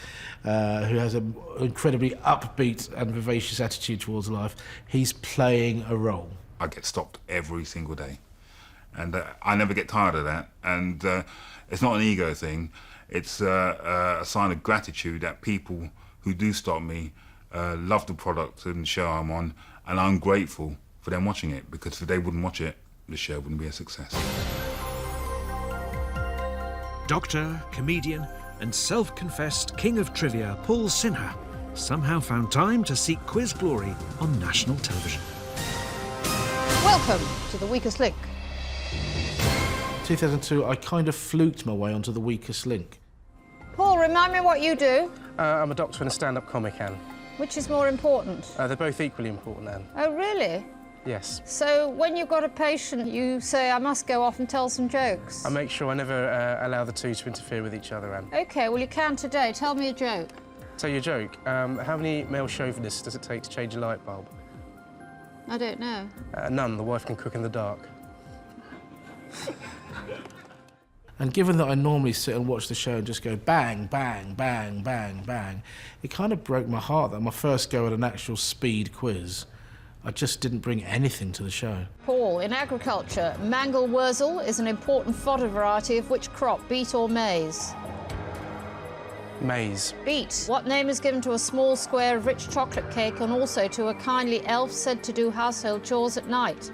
[SPEAKER 7] who has an incredibly upbeat and vivacious attitude towards life. He's playing a role.
[SPEAKER 13] I get stopped every single day. And I never get tired of that. And it's not an ego thing. It's a sign of gratitude that people who do stop me love the product and show I'm on. And I'm grateful for them watching it, because if they wouldn't watch it, the show wouldn't be a success.
[SPEAKER 2] Doctor, comedian, and self-confessed king of trivia, Paul Sinha, somehow found time to seek quiz glory on national television.
[SPEAKER 12] Welcome to The Weakest Link.
[SPEAKER 7] 2002, I kind of fluked my way onto The Weakest Link.
[SPEAKER 12] Paul, remind me what you do.
[SPEAKER 17] I'm a doctor and a stand-up comic, Anne.
[SPEAKER 12] Which is more important?
[SPEAKER 17] They're both equally important, Anne.
[SPEAKER 12] Oh, really?
[SPEAKER 17] Yes.
[SPEAKER 12] So when you've got a patient, you say, I must go off and tell some jokes?
[SPEAKER 17] I make sure I never allow the two to interfere with each other, Anne.
[SPEAKER 12] OK, well, you can today. Tell me a joke.
[SPEAKER 17] Tell you a joke. How many male chauvinists does it take to change a light bulb?
[SPEAKER 12] I don't know.
[SPEAKER 17] None. The wife can cook in the dark.
[SPEAKER 7] And given that I normally sit and watch the show and just go bang, bang, bang, bang, bang, it kind of broke my heart that my first go at an actual speed quiz, I just didn't bring anything to the show.
[SPEAKER 12] Paul, in agriculture, mangel wurzel is an important fodder variety of which crop, beet or maize?
[SPEAKER 17] Maize.
[SPEAKER 12] Beet. What name is given to a small square of rich chocolate cake and also to a kindly elf said to do household chores at night?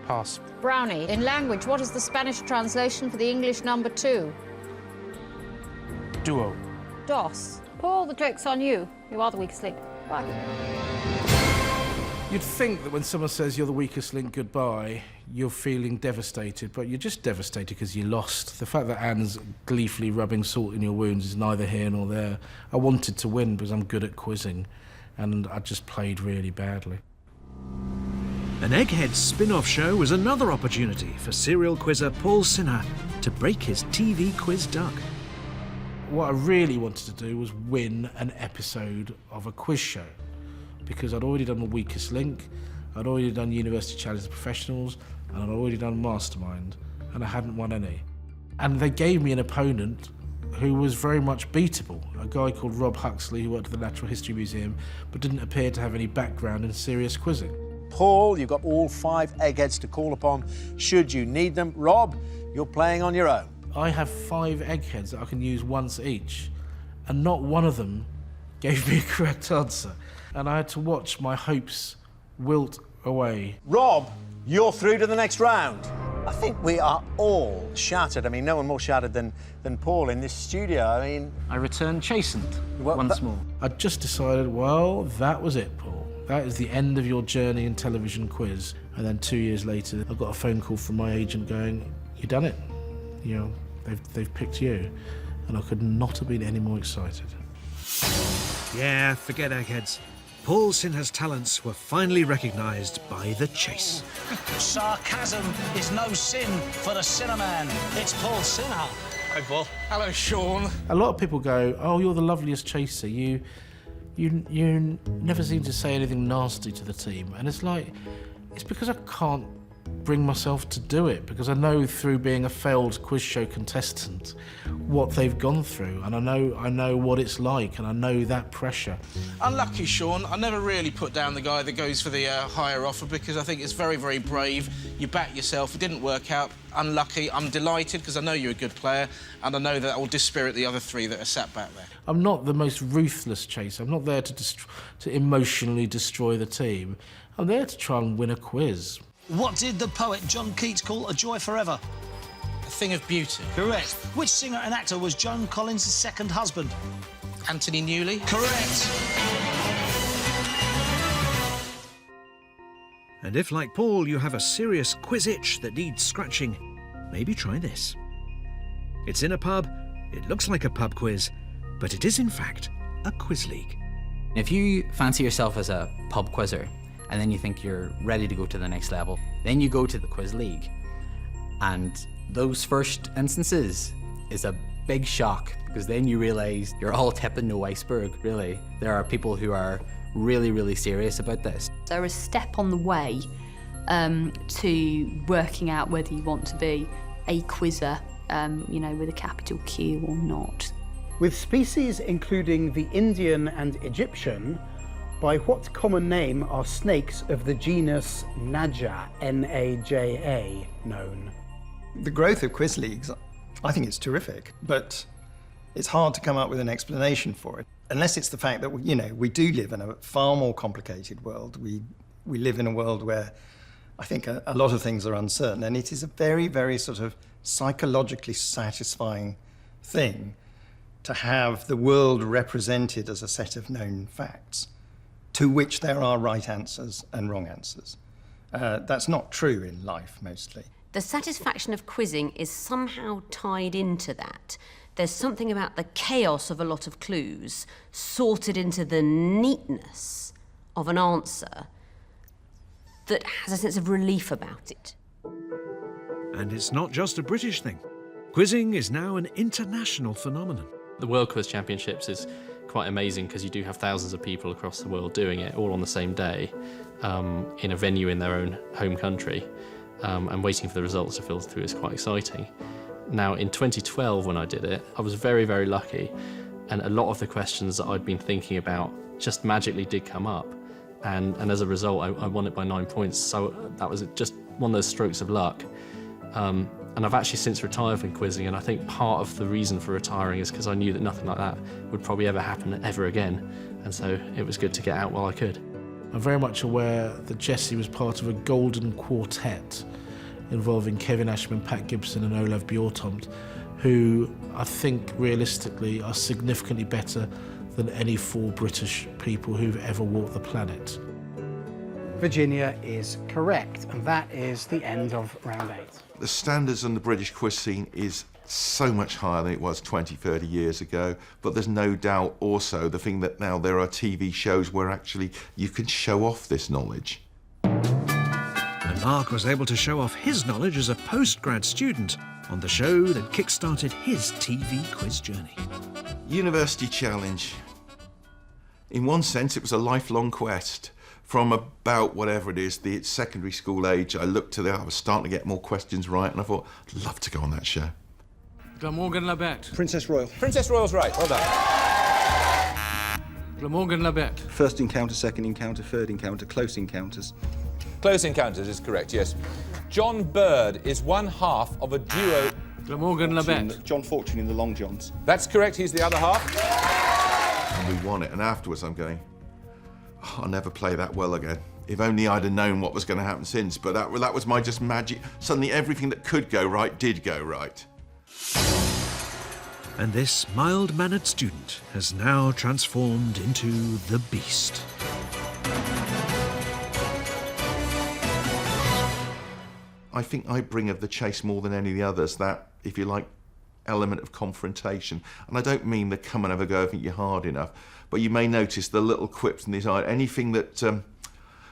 [SPEAKER 17] Pass.
[SPEAKER 12] Brownie. In language, what is the Spanish translation for the English number 2?
[SPEAKER 17] Duo.
[SPEAKER 12] Dos. Paul, the joke's on you. You are the weakest link. Bye.
[SPEAKER 7] You'd think that when someone says you're the weakest link goodbye, you're feeling devastated, but you're just devastated because you lost. The fact that Anne's gleefully rubbing salt in your wounds is neither here nor there. I wanted to win because I'm good at quizzing, and I just played really badly.
[SPEAKER 2] An Eggheads spin-off show was another opportunity for serial quizzer Paul Sinha to break his TV quiz duck.
[SPEAKER 7] What I really wanted to do was win an episode of a quiz show, because I'd already done The Weakest Link, I'd already done University Challenge of Professionals, and I'd already done Mastermind, and I hadn't won any. And they gave me an opponent who was very much beatable, a guy called Rob Huxley who worked at the Natural History Museum but didn't appear to have any background in serious quizzing.
[SPEAKER 21] Paul, you've got all 5 eggheads to call upon should you need them. Rob, you're playing on your own.
[SPEAKER 7] I have 5 eggheads that I can use once each, and not one of them gave me a correct answer. And I had to watch my hopes wilt away.
[SPEAKER 21] Rob, you're through to the next round. I think we are all shattered. I mean, no one more shattered than Paul in this studio. I mean...
[SPEAKER 16] I return chastened once more.
[SPEAKER 7] I just decided, well, that was it, Paul. That is the end of your journey in television quiz. And then 2 years later, I got a phone call from my agent going, "You done it. You know, they've picked you." And I could not have been any more excited.
[SPEAKER 2] Yeah, forget Eggheads. Paul Sinha's talents were finally recognised by The Chase.
[SPEAKER 18] Sarcasm is no sin for the Sinnerman. It's Paul Sinha.
[SPEAKER 17] Hi, Paul. Hello, Sean.
[SPEAKER 7] A lot of people go, "Oh, you're the loveliest chaser. You never seem to say anything nasty to the team." And it's like, it's because I can't bring myself to do it, because I know through being a failed quiz show contestant what they've gone through, and I know what it's like, and I know that pressure.
[SPEAKER 3] Unlucky, Sean. I never really put down the guy that goes for the higher offer, because I think it's very, very brave. You back yourself. It didn't work out. Unlucky. I'm delighted because I know you're a good player, and I know that will dispirit the other three that are sat back there.
[SPEAKER 7] I'm not the most ruthless chaser. I'm not there to emotionally destroy the team. I'm there to try and win a quiz.
[SPEAKER 18] What did the poet John Keats call a joy forever?
[SPEAKER 3] A thing of beauty.
[SPEAKER 18] Correct. Which singer and actor was Joan Collins' second husband?
[SPEAKER 3] Anthony Newley.
[SPEAKER 18] Correct.
[SPEAKER 2] And if, like Paul, you have a serious quiz itch that needs scratching, maybe try this. It's in a pub, it looks like a pub quiz, but it is in fact a quiz league.
[SPEAKER 16] If you fancy yourself as a pub quizzer, and then you think you're ready to go to the next level, then you go to the quiz league. And those first instances is a big shock, because then you realise you're all tip and no iceberg, really. There are people who are really, really serious about this.
[SPEAKER 25] They're a step on the way to working out whether you want to be a quizzer, you know, with a capital Q or not.
[SPEAKER 11] With species including the Indian and Egyptian, by what common name are snakes of the genus Naja, N-A-J-A, known?
[SPEAKER 20] The growth of quiz leagues, I think it's terrific, but it's hard to come up with an explanation for it. Unless it's the fact that, you know, we do live in a far more complicated world. We live in a world where I think a lot of things are uncertain, and it is a very, very sort of psychologically satisfying thing to have the world represented as a set of known facts, to which there are right answers and wrong answers. That's not true in life, mostly.
[SPEAKER 22] The satisfaction of quizzing is somehow tied into that. There's something about the chaos of a lot of clues sorted into the neatness of an answer that has a sense of relief about it.
[SPEAKER 2] And it's not just a British thing. Quizzing is now an international phenomenon.
[SPEAKER 23] The World Quiz Championships is quite amazing because you do have thousands of people across the world doing it all on the same day in a venue in their own home country, and waiting for the results to filter through is quite exciting. Now, in 2012 when I did it, I was very, very lucky, and a lot of the questions that I'd been thinking about just magically did come up, and as a result I won it by 9 points, so that was just one of those strokes of luck. And I've actually since retired from quizzing, and I think part of the reason for retiring is because I knew that nothing like that would probably ever happen ever again, and so it was good to get out while I could.
[SPEAKER 7] I'm very much aware that Jessie was part of a golden quartet involving Kevin Ashman, Pat Gibson and Olav Bjortomt, who I think realistically are significantly better than any 4 British people who've ever walked the planet.
[SPEAKER 11] Virginia is correct, and that is the end of round 8.
[SPEAKER 26] The standards on the British quiz scene is so much higher than it was 20, 30 years ago, but there's no doubt also the thing that now there are TV shows where actually you can show off this knowledge.
[SPEAKER 2] And Mark was able to show off his knowledge as a postgrad student on the show that kick-started his TV quiz journey.
[SPEAKER 26] University Challenge. In one sense, it was a lifelong quest. From about whatever it is, the secondary school age, I looked to there, I was starting to get more questions right, and I thought, I'd love to go on that show.
[SPEAKER 27] Glamorgan Labbett.
[SPEAKER 24] Princess Royal.
[SPEAKER 21] Princess Royal's right, well done.
[SPEAKER 27] Glamorgan Labbett.
[SPEAKER 24] First encounter, second encounter, third encounter, close encounters.
[SPEAKER 21] Close encounters is correct, yes. John Bird is one half of a duo.
[SPEAKER 27] Glamorgan Labbett.
[SPEAKER 24] John Fortune in the Long Johns.
[SPEAKER 21] That's correct, he's the other half.
[SPEAKER 26] And we won it, and afterwards I'm going, oh, I'll never play that well again. If only I'd have known what was going to happen since, but that was my just magic. Suddenly everything that could go right did go right.
[SPEAKER 2] And this mild-mannered student has now transformed into the beast.
[SPEAKER 26] I think I bring of the chase more than any of the others, that, if you like, element of confrontation. And I don't mean the come and have a go, I think you're hard enough, but you may notice the little quips in these, anything that,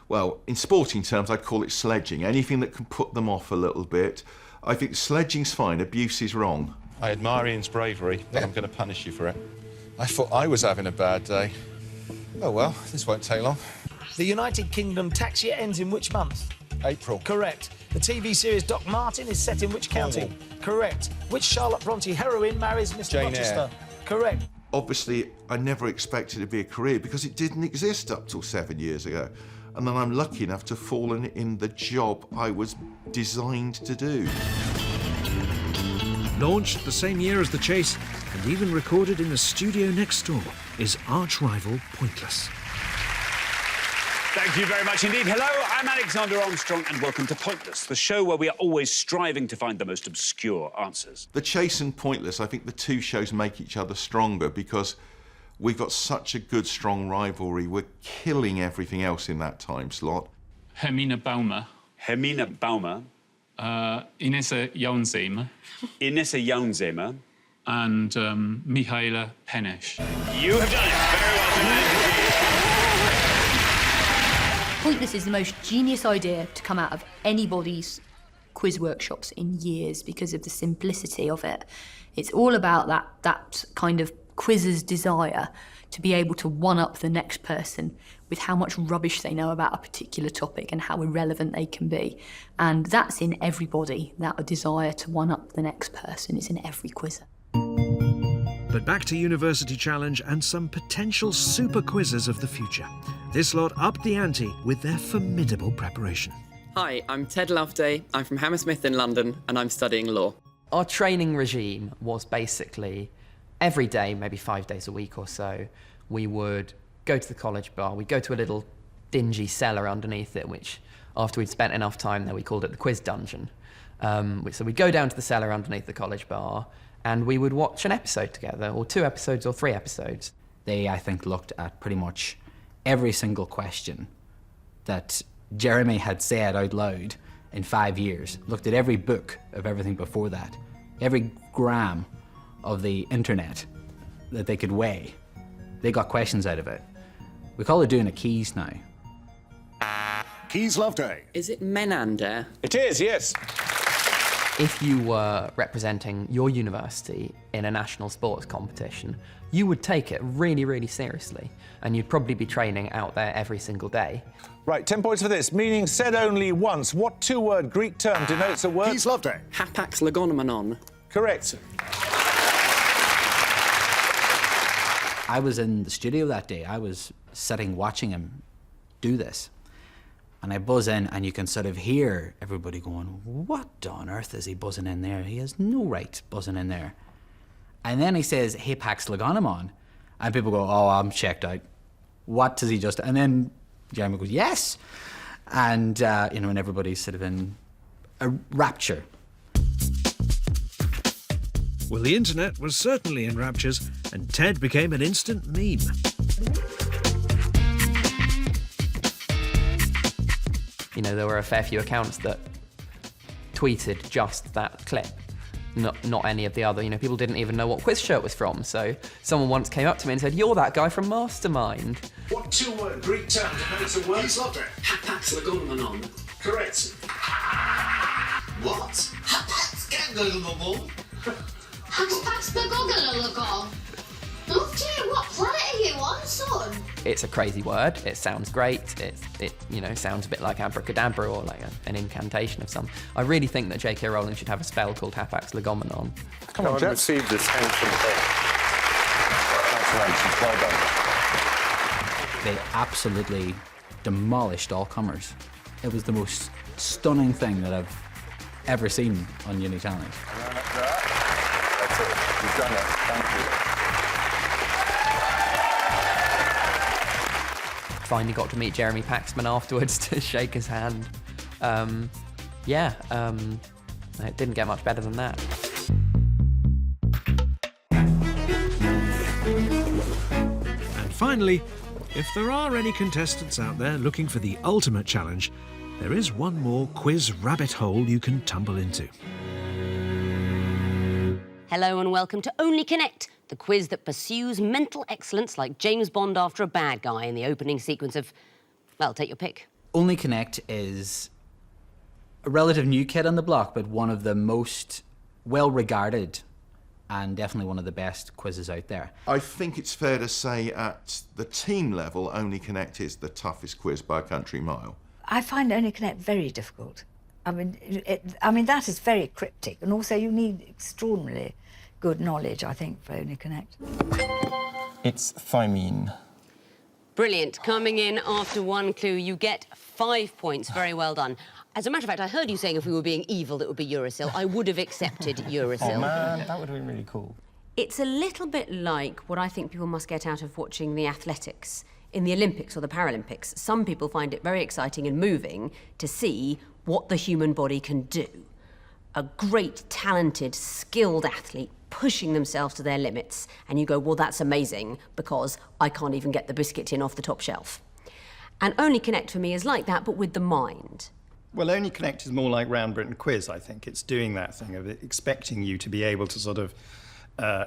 [SPEAKER 26] well, in sporting terms, I'd call it sledging. Anything that can put them off a little bit. I think sledging's fine, abuse is wrong.
[SPEAKER 8] I admire Ian's bravery, but I'm going to punish you for it. I thought I was having a bad day. Oh well, this won't take long.
[SPEAKER 18] The United Kingdom tax year ends in which month? April. Correct. The TV series Doc Martin is set in which county? Correct. Which Charlotte Bronte heroine marries Mr.
[SPEAKER 26] Jane
[SPEAKER 18] Rochester?
[SPEAKER 26] Eyre.
[SPEAKER 18] Correct.
[SPEAKER 26] Obviously, I never expected it to be a career because it didn't exist up till 7 years ago. And then I'm lucky enough to have fallen in the job I was designed to do.
[SPEAKER 2] Launched the same year as The Chase, and even recorded in the studio next door, is arch-rival Pointless.
[SPEAKER 1] Thank you very much indeed. Hello, I'm Alexander Armstrong, and welcome to Pointless, the show where we are always striving to find the most obscure answers.
[SPEAKER 26] The Chase and Pointless, I think the two shows make each other stronger because we've got such a good, strong rivalry. We're killing everything else in that time slot.
[SPEAKER 4] Hermine Baumer.
[SPEAKER 1] Hermine Baumer.
[SPEAKER 4] Inessa Jaunzema.
[SPEAKER 1] Inessa Jaunzema.
[SPEAKER 4] And Michaela Penesch.
[SPEAKER 1] You have done it. Very well done.
[SPEAKER 25] Pointless is the most genius idea to come out of anybody's quiz workshops in years because of the simplicity of it. It's all about that kind of quizer's desire to be able to one-up the next person with how much rubbish they know about a particular topic and how irrelevant they can be. And that's in everybody, that desire to one-up the next person is in every quizzer.
[SPEAKER 2] But back to University Challenge and some potential super quizzes of the future. This lot upped the ante with their formidable preparation.
[SPEAKER 5] Hi, I'm Ted Loveday. I'm from Hammersmith in London, and I'm studying law.
[SPEAKER 6] Our training regime was basically every day, maybe 5 days a week or so, we would go to the college bar. We'd go to a little dingy cellar underneath it, which after we'd spent enough time there, we called it the quiz dungeon. So we'd go down to the cellar underneath the college bar, and we would watch an episode together, or 2 episodes, or 3 episodes.
[SPEAKER 16] They, I think, looked at pretty much every single question that Jeremy had said out loud in 5 years, looked at every book of everything before that, every gram of the internet that they could weigh. They got questions out of it. We call it doing a keys now.
[SPEAKER 1] Keys Loveday.
[SPEAKER 5] Is it Menander?
[SPEAKER 1] It is, yes.
[SPEAKER 6] If you were representing your university in a national sports competition, you would take it really, really seriously, and you'd probably be training out there every single day.
[SPEAKER 1] Right, 10 points for this. Meaning said only once. What 2-word Greek term denotes a word?
[SPEAKER 5] Keys Loveday. Hapax legonomenon.
[SPEAKER 1] Correct.
[SPEAKER 16] I was in the studio that day. I was sitting watching him do this. And I buzz in, and you can sort of hear everybody going, what on earth is he buzzing in there? He has no right buzzing in there. And then he says, Hapax legonomon. And people go, oh, I'm checked out. What does he just... And then Jeremy goes, yes. And, and everybody's sort of in a rapture.
[SPEAKER 2] Well, the internet was certainly in raptures, and Ted became an instant meme.
[SPEAKER 6] There were a fair few accounts that tweeted just that clip, not any of the other. People didn't even know what quiz show it was from. So someone once came up to me and said, "You're that guy from Mastermind."
[SPEAKER 1] What 2-word Greek term denotes a word? Keys Loveday.
[SPEAKER 5] Hapax legonomenon.
[SPEAKER 1] Correct.
[SPEAKER 10] What? Hapax legonomenon? Hapax legonomenon? Oh dear, what planet are you on, son?
[SPEAKER 6] It's a crazy word. It sounds great. It sounds a bit like abracadabra or like an incantation of some. I really think that J.K. Rowling should have a spell called Hapax legomenon.
[SPEAKER 1] Come on, receive this ancient book. Congratulations, well done.
[SPEAKER 16] They absolutely demolished all comers. It was the most stunning thing that I've ever seen on Uni Challenge.
[SPEAKER 1] That's it. You've done it. Thank you.
[SPEAKER 6] Finally got to meet Jeremy Paxman afterwards to shake his hand. It didn't get much better than that.
[SPEAKER 2] And finally, if there are any contestants out there looking for the ultimate challenge, there is one more quiz rabbit hole you can tumble into.
[SPEAKER 22] Hello and welcome to Only Connect, the quiz that pursues mental excellence like James Bond after a bad guy in the opening sequence of, well, take your pick.
[SPEAKER 16] Only Connect is a relative new kid on the block, but one of the most well-regarded and definitely one of the best quizzes out there.
[SPEAKER 26] I think it's fair to say at the team level, Only Connect is the toughest quiz by a country mile.
[SPEAKER 9] I find Only Connect very difficult. I mean, that is very cryptic, and also you need extraordinarily good knowledge, I think, for Only Connect.
[SPEAKER 12] It's thymine.
[SPEAKER 22] Brilliant. Coming in after one clue, you get 5 points. Very well done. As a matter of fact, I heard you saying if we were being evil, it would be Uracil. I would have accepted Uracil.
[SPEAKER 12] Oh, man, that would have been really cool.
[SPEAKER 22] It's a little bit like what I think people must get out of watching the athletics in the Olympics or the Paralympics. Some people find it very exciting and moving to see what the human body can do. A great, talented, skilled athlete pushing themselves to their limits, and you go, well, that's amazing, because I can't even get the biscuit tin off the top shelf. And Only Connect for me is like that, but with the mind.
[SPEAKER 20] Well, Only Connect is more like Round Britain Quiz, I think. It's doing that thing of expecting you to be able to sort of,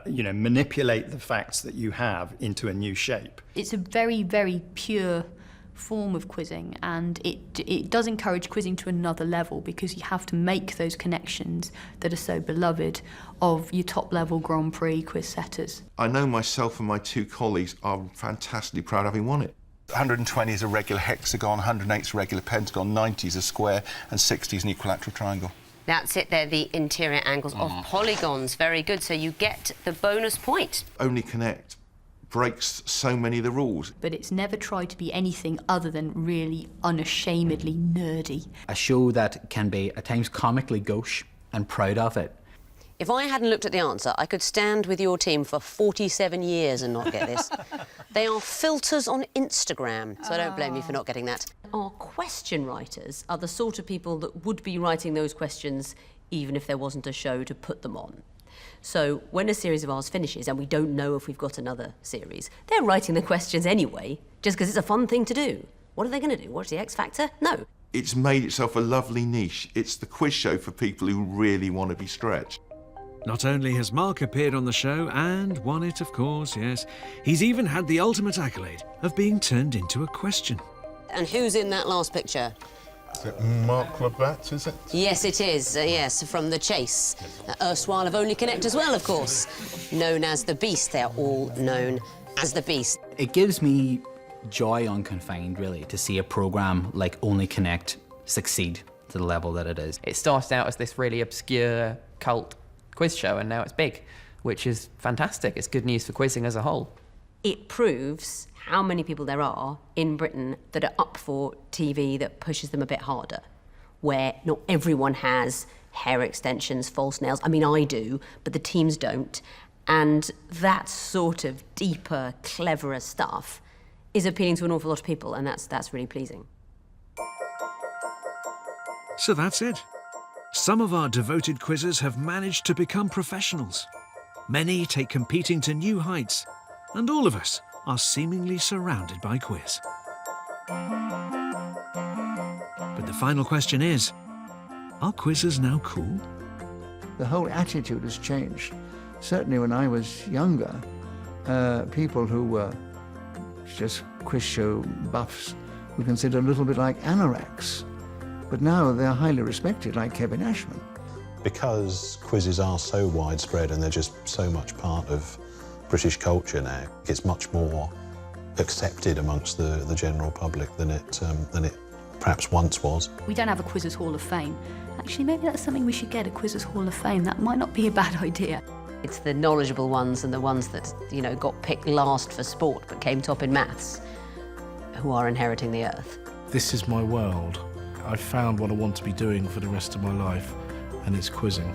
[SPEAKER 20] manipulate the facts that you have into a new shape.
[SPEAKER 25] It's a very, very pure form of quizzing, and it does encourage quizzing to another level, because you have to make those connections that are so beloved of your top-level Grand Prix quiz setters.
[SPEAKER 26] I know myself and my two colleagues are fantastically proud of having won it. 120 is a regular hexagon, 108 is a regular pentagon, 90 is a square, and 60 is an equilateral triangle.
[SPEAKER 22] That's it there, the interior angles of polygons. Very good, so you get the bonus point.
[SPEAKER 26] Only Connect breaks so many of the rules.
[SPEAKER 25] But it's never tried to be anything other than really unashamedly nerdy.
[SPEAKER 16] A show that can be at times comically gauche and proud of it.
[SPEAKER 22] If I hadn't looked at the answer, I could stand with your team for 47 years and not get this. They are filters on Instagram, so I don't blame you for not getting that. Our question writers are the sort of people that would be writing those questions even if there wasn't a show to put them on. So when a series of ours finishes and we don't know if we've got another series, they're writing the questions anyway, just because it's a fun thing to do. What are they going to do? Watch the X Factor? No.
[SPEAKER 26] It's made itself a lovely niche. It's the quiz show for people who really want to be stretched.
[SPEAKER 2] Not only has Mark appeared on the show and won it, of course, yes, he's even had the ultimate accolade of being turned into a question.
[SPEAKER 22] And who's in that last picture?
[SPEAKER 26] Is it Mark Labbett, is it?
[SPEAKER 22] Yes, it is. Yes, from The Chase. Erstwhile of Only Connect as well, of course. Known as the Beast. They're all known as the Beast.
[SPEAKER 16] It gives me joy unconfined, really, to see a programme like Only Connect succeed to the level that it is.
[SPEAKER 6] It started out as this really obscure cult quiz show, and now it's big, which is fantastic. It's good news for quizzing as a whole.
[SPEAKER 22] It proves how many people there are in Britain that are up for TV that pushes them a bit harder, where not everyone has hair extensions, false nails. I mean, I do, but the teams don't. And that sort of deeper, cleverer stuff is appealing to an awful lot of people, and that's really pleasing.
[SPEAKER 2] So that's it. Some of our devoted quizzers have managed to become professionals. Many take competing to new heights, and all of us are seemingly surrounded by quiz. But the final question is, are quizzers now cool?
[SPEAKER 13] The whole attitude has changed. Certainly when I was younger, people who were just quiz show buffs were considered a little bit like anoraks. But now they're highly respected, like Kevin Ashman.
[SPEAKER 8] Because quizzes are so widespread and they're just so much part of British culture now, it's much more accepted amongst the general public than it perhaps once was.
[SPEAKER 25] We don't have a Quizzes Hall of Fame. Actually, maybe that's something we should get, a Quizzes Hall of Fame. That might not be a bad idea.
[SPEAKER 22] It's the knowledgeable ones and the ones that, got picked last for sport but came top in maths who are inheriting the earth.
[SPEAKER 7] This is my world. I've found what I want to be doing for the rest of my life, and it's quizzing.